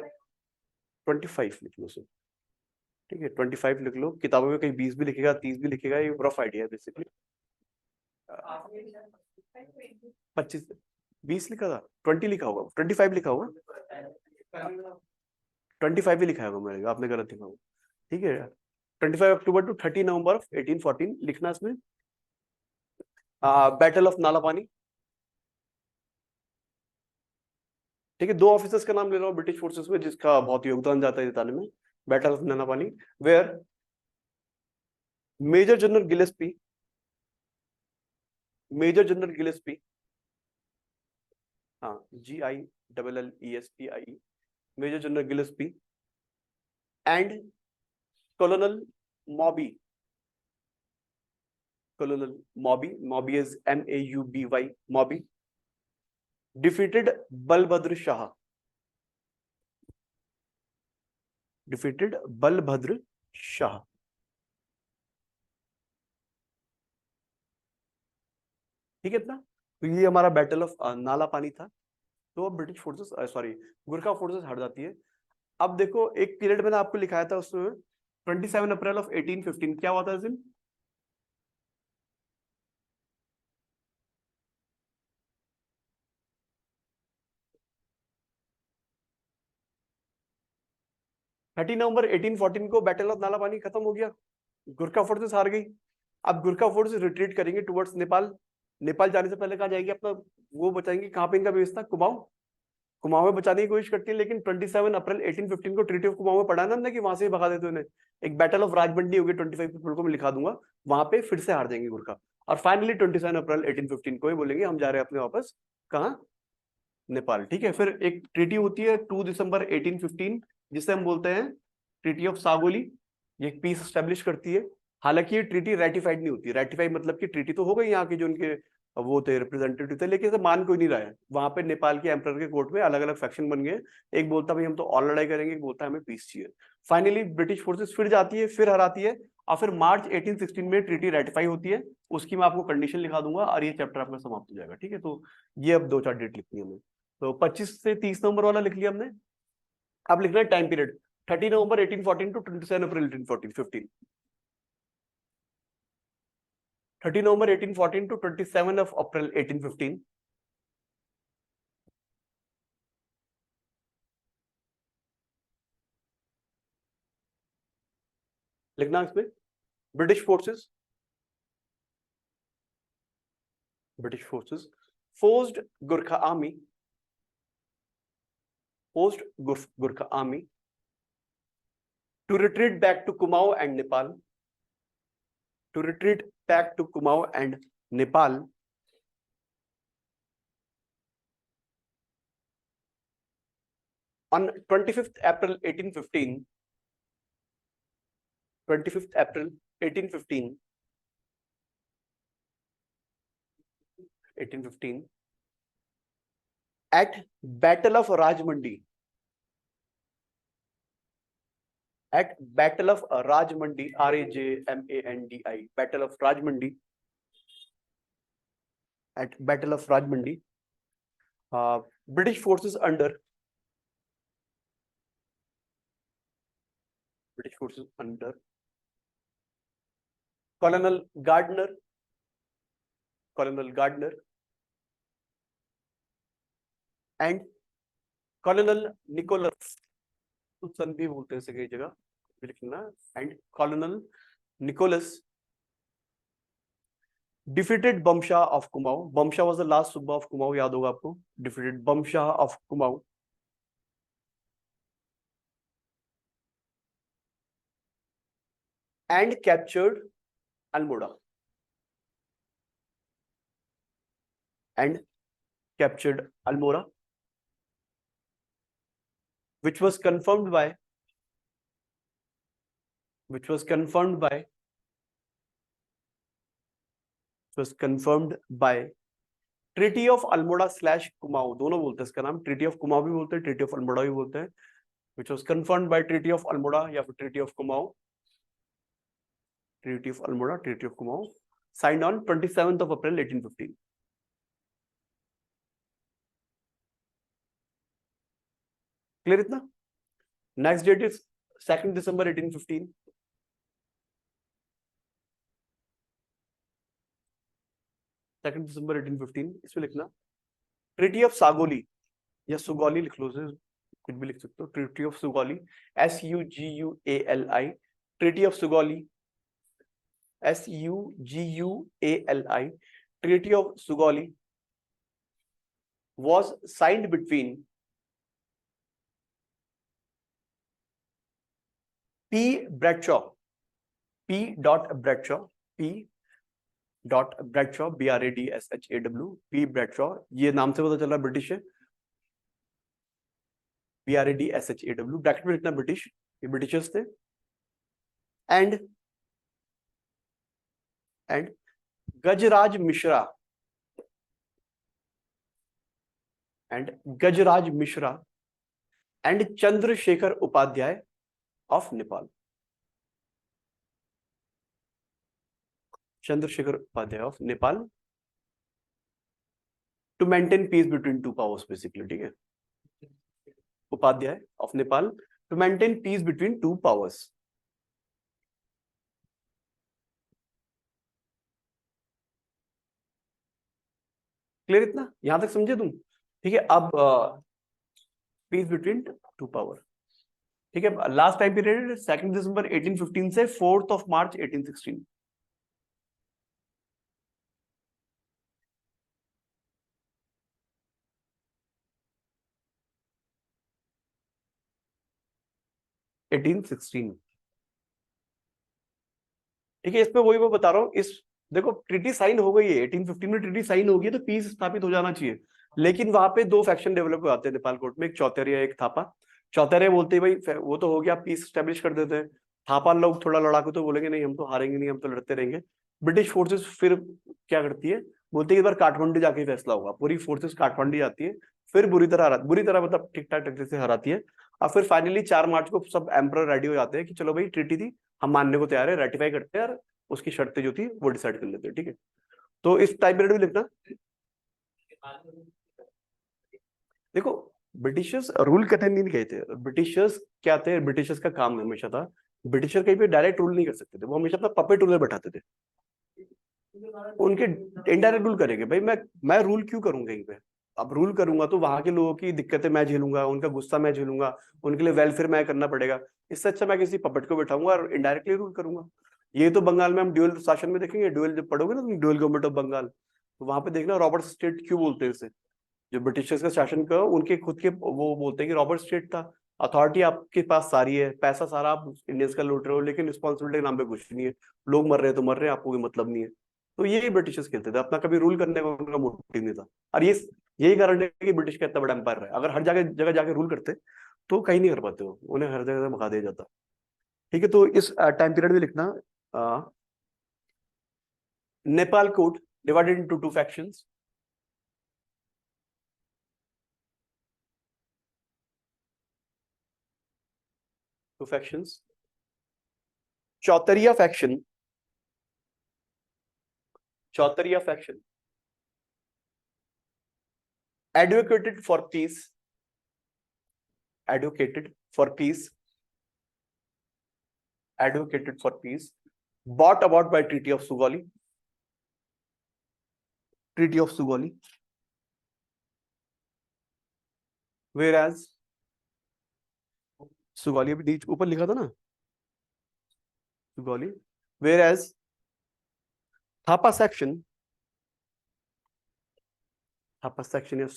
25 लिख लो सर, ठीक है। 25 लिख लो, किताबों में कहीं 20 भी लिखेगा, 30 भी लिखेगा, ये रफ आइडिया है बेसिकली। 25, 20 लिखा था, 20 लिखा होगा, 25 लिखा होगा, 25 ही लिखा होगा मेरे, आपने गलत लिखा होगा, ठीक है। 25 अक्टूबर टू 30 नवंबर 1814 लिखना इसमें। बैटल ऑफ नालापानी, ठीक है। दो ऑफिसर्स का नाम ले रहा हूँ ब्रिटिश फोर्सेस में जिसका बहुत योगदान जाता है जिताने में। Battle of Nalapani, where major general Gillespie, major general Gillespie, हाँ GILLESPIE, major general Gillespie and colonel Mawbey, colonel Mawbey, Mawbey is MAUBY, Mawbey defeated Balbhadra Shah, defeated Balbhadra Shah, ठीक है इतना। तो ये हमारा बैटल ऑफ नालापानी था। तो अब British forces, sorry Gurkha forces हट जाती है। अब देखो, एक पीरियड मैंने आपको लिखाया था उसमें 27 अप्रैल ऑफ 1815 क्या हुआ था इस दिन? थर्टी नवंबर 1814 को बैटल ऑफ नालापानी खत्म हो गया, गुरखा फोर्सेस हार गई। अब गुरखा फोर्सेस रिट्रीट करेंगे टुवर्ड्स नेपाल। नेपाल जाने से पहले कहाँ जाएंगे अपना, वो बताएंगे कहाँ पे इनका बेस था, कुमाऊं, कुमाऊं में बचाने की कोशिश करती है, लेकिन 27 अप्रैल 1815 को ट्रीटी ऑफ कुमाऊं में पढ़ा ना हमने कि वहां से ही भगा देते उन्हें। एक बैटल ऑफ राजमंडी होगी 25 अप्रैल को, मैं लिखा दूंगा, वहां पे फिर से हार जाएंगे गुरखा। और फाइनली 27 अप्रैल 1815 को ही बोलेंगे हम जा रहे हैं अपने वापस कहाँ, नेपाल। ठीक है, फिर एक ट्रीटी होती है 2 दिसंबर 1815 जिसे हम बोलते हैं ट्रीटी ऑफ सागोली। ये पीस स्टेब्लिश करती है। हालांकि ये ट्रीटी रेटिफाइड नहीं होती। रेटिफाई मतलब कि ट्रीटी तो हो गई, यहाँ के जो उनके वो थे रिप्रेजेंटेटिव थे, लेकिन इसे मान कोई नहीं रहा है। वहां पे नेपाल के एम्परर के कोर्ट में अलग अलग फैक्शन बन गए। एक बोलता भाई हम तो और लड़ाई करेंगे, एक बोलता है हमें पीस चाहिए। फाइनली ब्रिटिश फोर्सेस फिर जाती है, फिर हराती है, और फिर मार्च 1816 में ट्रीटी रेटिफाई होती है। उसकी मैं आपको कंडीशन लिखा दूंगा और ये चैप्टर आपका समाप्त हो जाएगा। ठीक है, तो ये अब 2-4 डेट लिखनी है हमें। तो 25 से 30 नवंबर वाला लिख लिया हमने। अब लिखना है time period 30 November 1814 to 27 April 1815। 30 November 1814 to 27 of April 1815। लिखना इसमें British forces, British forces forced Gurkha army, forced Gurkha army to retreat back to Kumaon and Nepal, to retreat back to Kumaon and Nepal on 25th April 1815, 25th April 1815, 1815 at Battle of Rajmandi, at Battle of Rajmandi, Rajmandi, Battle of Rajmandi, at Battle of Rajmandi, British forces under Colonel Gardner, and Colonel Nicholas, संधि बोलते हैं इसे कई जगह, लिखना, and Colonel Nicholas defeated Bamshah of Kumaon. Bamshah was the last Subba of Kumaon, याद होगा आपको। Defeated Bamshah of Kumaon and captured Almora, and captured Almora, which was confirmed by, which was confirmed by, was confirmed by treaty of Almora slash Kumaon, दोनों बोलते हैं इसका नाम। Treaty of Kumaon भी बोलते हैं, ट्रीटी ऑफ अल्मोड़ा भी बोलते हैं। which was confirmed by treaty of Almora या फिर treaty of Kumaon, treaty of Almora, treaty of Kumaon, signed on 27th of April 1815. Clear इतना? Next date is 2nd December 1815। 2nd December 1815, इसमें लिखना ट्रीटी ऑफ सागोली या सुगौली लिख लो, कुछ भी लिख सकते हो। Treaty of Sugauli, SUGUALI, treaty of Sugauli, SUGUALI, treaty of Sugauli was signed between P. Bradshaw, P. Bradshaw, P. Bradshaw, BRADSHAW, P. Bradshaw, ये नाम से पता चला ब्रिटिश है। BRADSHAW, ब्रैकेट में लिखना ब्रिटिश, ये ब्रिटिशर्स थे। And Gajraj Mishra, and Gajraj Mishra and Chandrashekhar Upadhyay of Nepal, Chandrashekhar Upadhyay of Nepal, to maintain peace between two powers basically. ठीक है, Upadhyay of Nepal to maintain peace between two powers. Clear इतना? यहां तक समझे तुम? ठीक है, अब पीस बिटवीन टू पावर। ठीक है, last time period 2nd December 1815 से 4th of March 1816। 1816। ठीक है, इसमें वही मैं बता रहा हूँ। इस देखो ट्रीटी साइन हो गई है 1815 में, ट्रीटी साइन होगी तो पीस स्थापित हो जाना चाहिए। लेकिन वहां पे दो फैक्शन डेवलप हो जाते हैं नेपाल कोर्ट में, एक चौतरिया एक थापा। चौतरिया बोलते हैं भाई वो तो हो गया, पीस स्टेब्लिश कर देते हैं। थापा लोग थोड़ा लड़ाकू तो बोलेंगे नहीं हम तो हारेंगे नहीं, हम तो लड़ते रहेंगे। ब्रिटिश फोर्सेस फिर क्या करती है, बोलती है इस बार काठमांडू जाके फैसला होगा। पूरी फोर्सेस काठमांडू जाती है, फिर बुरी तरह मतलब ठीक ठाक तरीके से हराती है। और फिर फाइनली 4 मार्च को सब एम्परर रेडी हो जाते हैं कि चलो भाई ट्रीटी थी, हम मानने को तैयार है, रेटिफाई करते हैं और उसकी शर्तें जो थी वो डिसाइड कर लेते हैं। ठीक है, तो इस टाइम पीरियड में लिखना। देखो ब्रिटिशर्स रूल करने नहीं गए थे। ब्रिटिशर्स क्या थे, ब्रिटिशर्स का काम हमेशा था, ब्रिटिशर कहीं पे डायरेक्ट रूल नहीं कर सकते थे, वो हमेशा अपना पपेट रूलर बैठाते थे। उनके इनडायरेक्ट रूल करेंगे भाई, मैं रूल क्यों करूं कहीं पे। अब रूल करूंगा तो वहां के लोगों की दिक्कतें मैं झेलूंगा, उनका गुस्सा मैं झेलूंगा, उनके लिए वेलफेयर मैं करना पड़ेगा। इससे अच्छा मैं किसी पपेट को बैठाऊंगा और इनडायरेक्टली रूल करूंगा। ये तो बंगाल में हम ड्यूअल शासन में देखेंगे, ड्यूअल जब पढ़ोगे ना तुम, ड्यूअल गवर्नमेंट ऑफ बंगाल, तो वहां पे देखना रॉबर्ट स्टेट क्यों बोलते हैं इसे। जो ब्रिटिशर्स का शासन का उनके खुद के वो बोलते हैं कि रॉबर्ट स्टेट था, अथॉरिटी आपके पास सारी है, पैसा सारा आप इंडियंस का लूट रहे हो, लेकिन रिस्पॉन्सिबिलिटी के नाम पे कुछ नहीं है। लोग मर रहे हैं तो मर रहे हैं, आपको कोई मतलब नहीं है। तो यही ब्रिटिशर्स खेलते थे, अपना कभी रूल करने का उनका मोटिव नहीं था। और ये यही कारण है कि ब्रिटिश का इतना बड़ा एम्पायर है। अगर हर जगह जगह जाके रूल करते तो कहीं नहीं कर पाते हो, उन्हें हर जगह से भगा दिया जाता। ठीक है, तो इस टाइम पीरियड में लिखना Nepal court divided into two factions. Two factions, Chautariya faction, Chautariya faction advocated for peace, advocated for peace, advocated for peace, brought about by Treaty of Sugauli, Treaty of Sugauli, whereas Sugauli अभी नीचे ऊपर लिखा था ना, Sugauli, whereas Thapa section, Thapa section of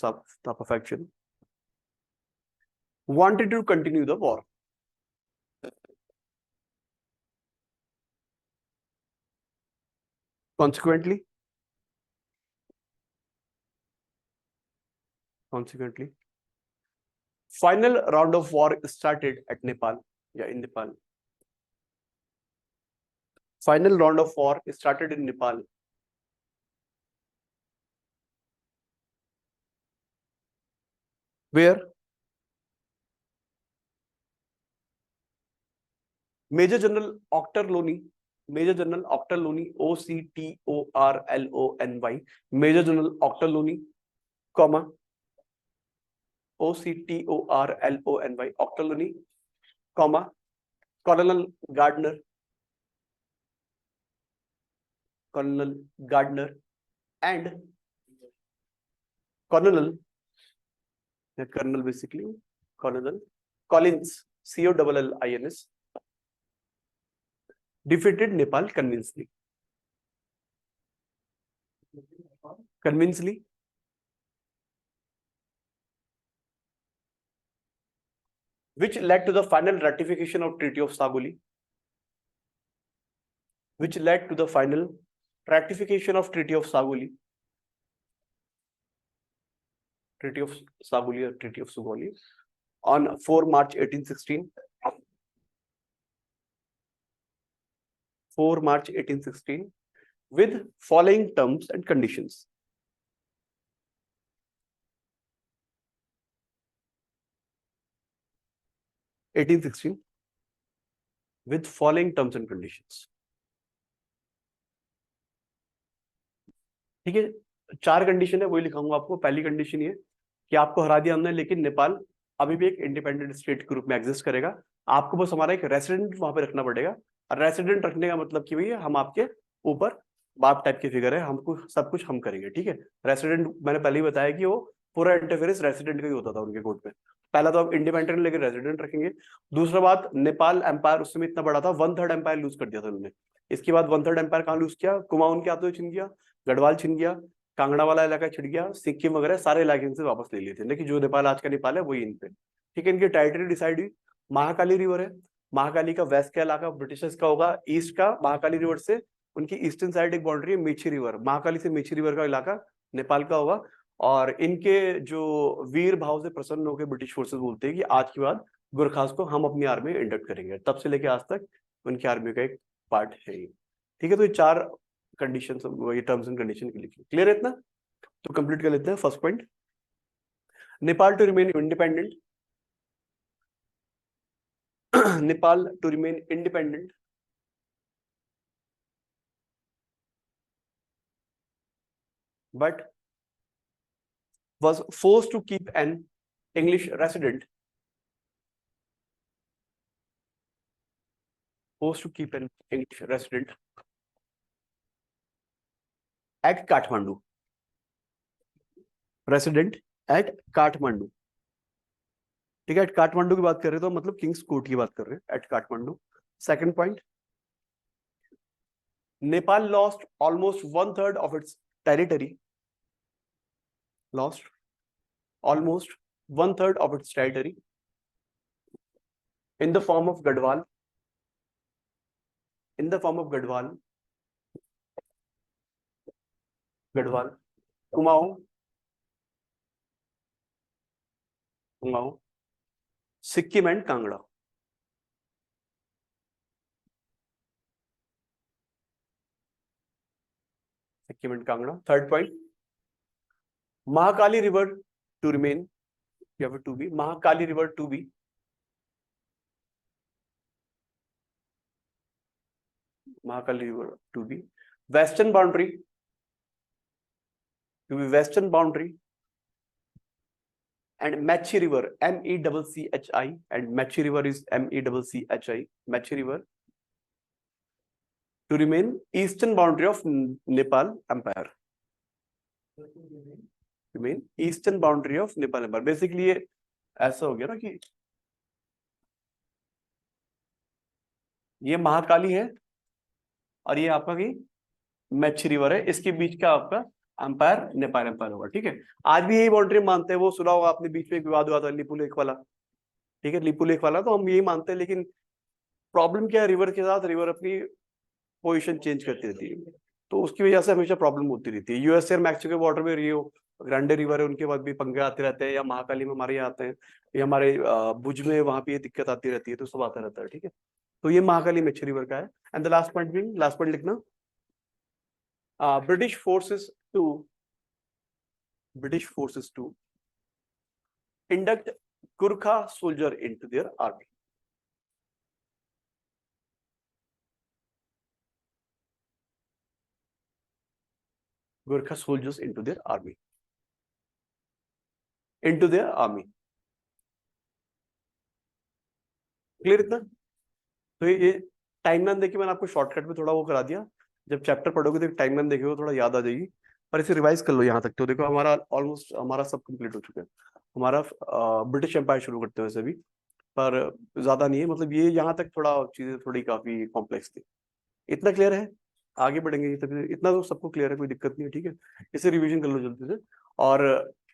Thapa faction wanted to continue the war. Consequently, final round of war started at Nepal. Yeah, in Nepal. Final round of war started in Nepal. Where Major General Octor Loni, Major General Octor Loni, Octorlony, Major General Octor Loni, comma, Octorlony, Octor Lony, comma, Colonel Gardner, Colonel Gardner, and Colonel, Colonel basically, Colonel Collins, Collins, defeated Nepal convincingly. Convincingly, which led to the final ratification of Treaty of Sagoli, which led to the final ratification of Treaty of Sagoli, Treaty of Sagoli or Treaty of Sugauli on 4 March 1816. 4 March 1816 with following terms and conditions. with following terms and conditions. ठीक है, 4 condition है, वही लिखाऊंगा आपको। पहली condition ये कि आपको हरा दिया हमने, लेकिन नेपाल अभी भी एक इंडिपेंडेंट स्टेट के रूप में एग्जिस्ट करेगा। आपको बस हमारा एक रेसिडेंट वहां पे रखना पड़ेगा। और रेसिडेंट रखने का मतलब कि भैया हम आपके ऊपर बाप टाइप के फिगर है, हमको सब कुछ हम करेंगे। ठीक है, रेसिडेंट मैंने पहले ही बताया कि वो पूरा इंटरफेरेंस रेसिडेंट का ही होता था उनके कोर्ट में। पहला तो आप इंडिपेंडेंट लेकर रेसिडेंट रखेंगे। दूसरा बात, नेपाल एम्पायर उस समय इतना बड़ा था, 1/3 एम्पायर लूज कर दिया था उन्होंने। इसके बाद 1/3 एम्पायर कहाँ लूज किया, कुमाऊन के हाथों छिन गया, गढ़वाल छिन गया, कांगड़ा वाला इलाका छिड़ गया, सिक्किम वगैरह सारे इलाके से वापस ले लिए थे। लेकिन जो नेपाल आज का नेपाल है वही इन पे। ठीक है, इनकी टेरिटरी डिसाइड हुई। महाकाली रिवर है, महाकाली का वेस्ट का इलाका ब्रिटिशर्स का होगा, ईस्ट का महाकाली रिवर से उनकी ईस्टर्न साइड एक बाउंड्री है मेची रिवर, महाकाली से मेची रिवर का इलाका नेपाल का होगा। और इनके जो वीर भाव से प्रसन्न होकर ब्रिटिश फोर्सेस बोलते हैं कि आज के बाद गुरखास को हम अपनी आर्मी में इंडक्ट करेंगे, तब से लेके आज तक उनकी आर्मी का एक पार्ट है ये। ठीक है, तो ये 4 कंडीशन, ये टर्म्स एंड कंडीशन के लिखे, क्लियर है इतना? तो कंप्लीट कर लेते हैं। First point, Nepal to remain independent, Nepal to remain independent, but was forced to keep an English resident, forced to keep an English resident at Kathmandu, resident at Kathmandu। ठीक है, एट काठमांडू की बात कर रहे हैं तो मतलब किंग्स कोर्ट की बात कर रहे हैं, at Kathmandu. Second point, Nepal lost almost 1/3 of its territory, lost almost 1/3 of its territory in the form of Gadwal, in the form of Gadwal, Kumaon, Sikkim and Kangra। Sikkim and Kangra। Third point, Mahakali River to remain, you have to be Mahakali River to be Mahakali River to be western boundary, to be western boundary, and Mechi River, MECCHI, and Mechi River is MECCHI, Mechi River to remain eastern boundary of Nepal Empire, remain eastern boundary of Nepal Empire। Basically ये ऐसा हो गया ना कि ये महाकाली है और ये आपका की मेची रिवर है, इसके बीच का आपका अंपायर नेपाल एम्पायर होगा। ठीक है, आज भी यही बाउंड्री मानते हैं। वो सुना होगा आपने, बीच में एक विवाद हुआ था लिपू लेक वाला। ठीक है, लिपू लेक वाला तो हम यही मानते हैं, लेकिन प्रॉब्लम क्या है, रिवर के साथ रिवर अपनी पोजीशन चेंज करती रहती है, तो उसकी वजह से हमेशा प्रॉब्लम होती रहती है। यूएसए और मैक्सिको के बॉर्डर में रियो ग्रांडे रिवर है, उनके बाद भी पंगे आते रहते हैं, या महाकाली में हमारे यहाँ आते हैं, या हमारे भुज में वहां पे ये दिक्कत आती रहती है, तो सब आता रहता है। ठीक है, तो ये महाकाली मेची रिवर का है। एंड द लास्ट पॉइंट भी, लास्ट पॉइंट लिखना, British forces to induct Gurkha soldier into their army। Gurkha soldiers into their army, into their army। Clear इतना? तो ये टाइमलाइन देखिए, मैंने आपको शॉर्टकट में थोड़ा वो करा दिया, जब चैप्टर पढ़ोगे तो टाइमलाइन देखोगे थोड़ा याद आ जाएगी, पर इसे रिवाइज कर लो यहाँ तक। तो देखो हमारा ऑलमोस्ट हमारा सब कंप्लीट हो चुका है। हमारा ब्रिटिश एम्पायर शुरू करते हैं वैसे भी, पर ज्यादा नहीं है, मतलब ये यहाँ तक थोड़ा चीजें थोड़ी काफी कॉम्प्लेक्स थी। इतना क्लियर है? आगे बढ़ेंगे तभी, इतना तो सबको क्लियर है, कोई दिक्कत नहीं है। ठीक है, इसे रिवीजन कर लो जल्दी से। और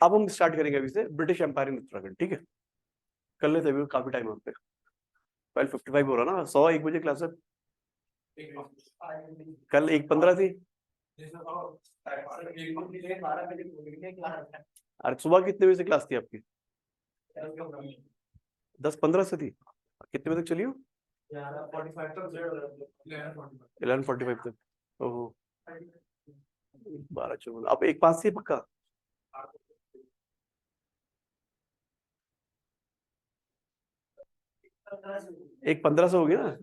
अब हम स्टार्ट करेंगे अभी से ब्रिटिश एम्पायर इन उत्तराखंड। ठीक है, कर लेते अभी, काफी टाइम है पे। 12:55 हो रहा ना, 101 बजे क्लास है, कल 1:15 थी। अरे सुबह कितने बजे से क्लास थी आपकी? 10:15 से थी। कितने बजे तक चली हो? 11:45 तक। ओहो, 12:54। अब 1:05 से पक्का? 1:15 से हो गया ना?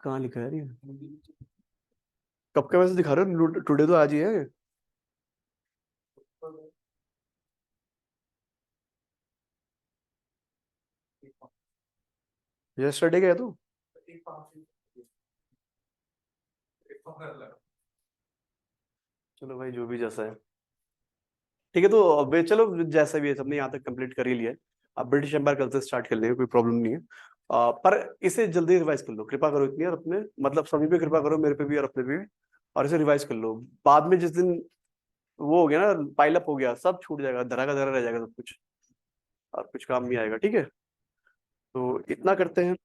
कहाँ लिखा है ये? कब का वैसे दिखा रहे हो? टुडे तो आज ही है। यस्टरडे का है तो चलो भाई, जो भी जैसा है। ठीक है, तो अब चलो जैसा भी है, सबने यहाँ तक कंप्लीट कर ही लिया है। अब ब्रिटिश एम्पायर कल से स्टार्ट कर लेंगे, कोई प्रॉब्लम नहीं है। पर इसे जल्दी रिवाइज कर लो, कृपा करो इतनी, और अपने मतलब सभी पे कृपा करो, मेरे पे भी और अपने पे भी। और इसे रिवाइज कर लो। बाद में जिस दिन वो हो गया ना, पाइल अप हो गया, सब छूट जाएगा, धरा का धरा रह जाएगा सब कुछ, और कुछ काम नहीं आएगा। ठीक है, तो इतना करते हैं।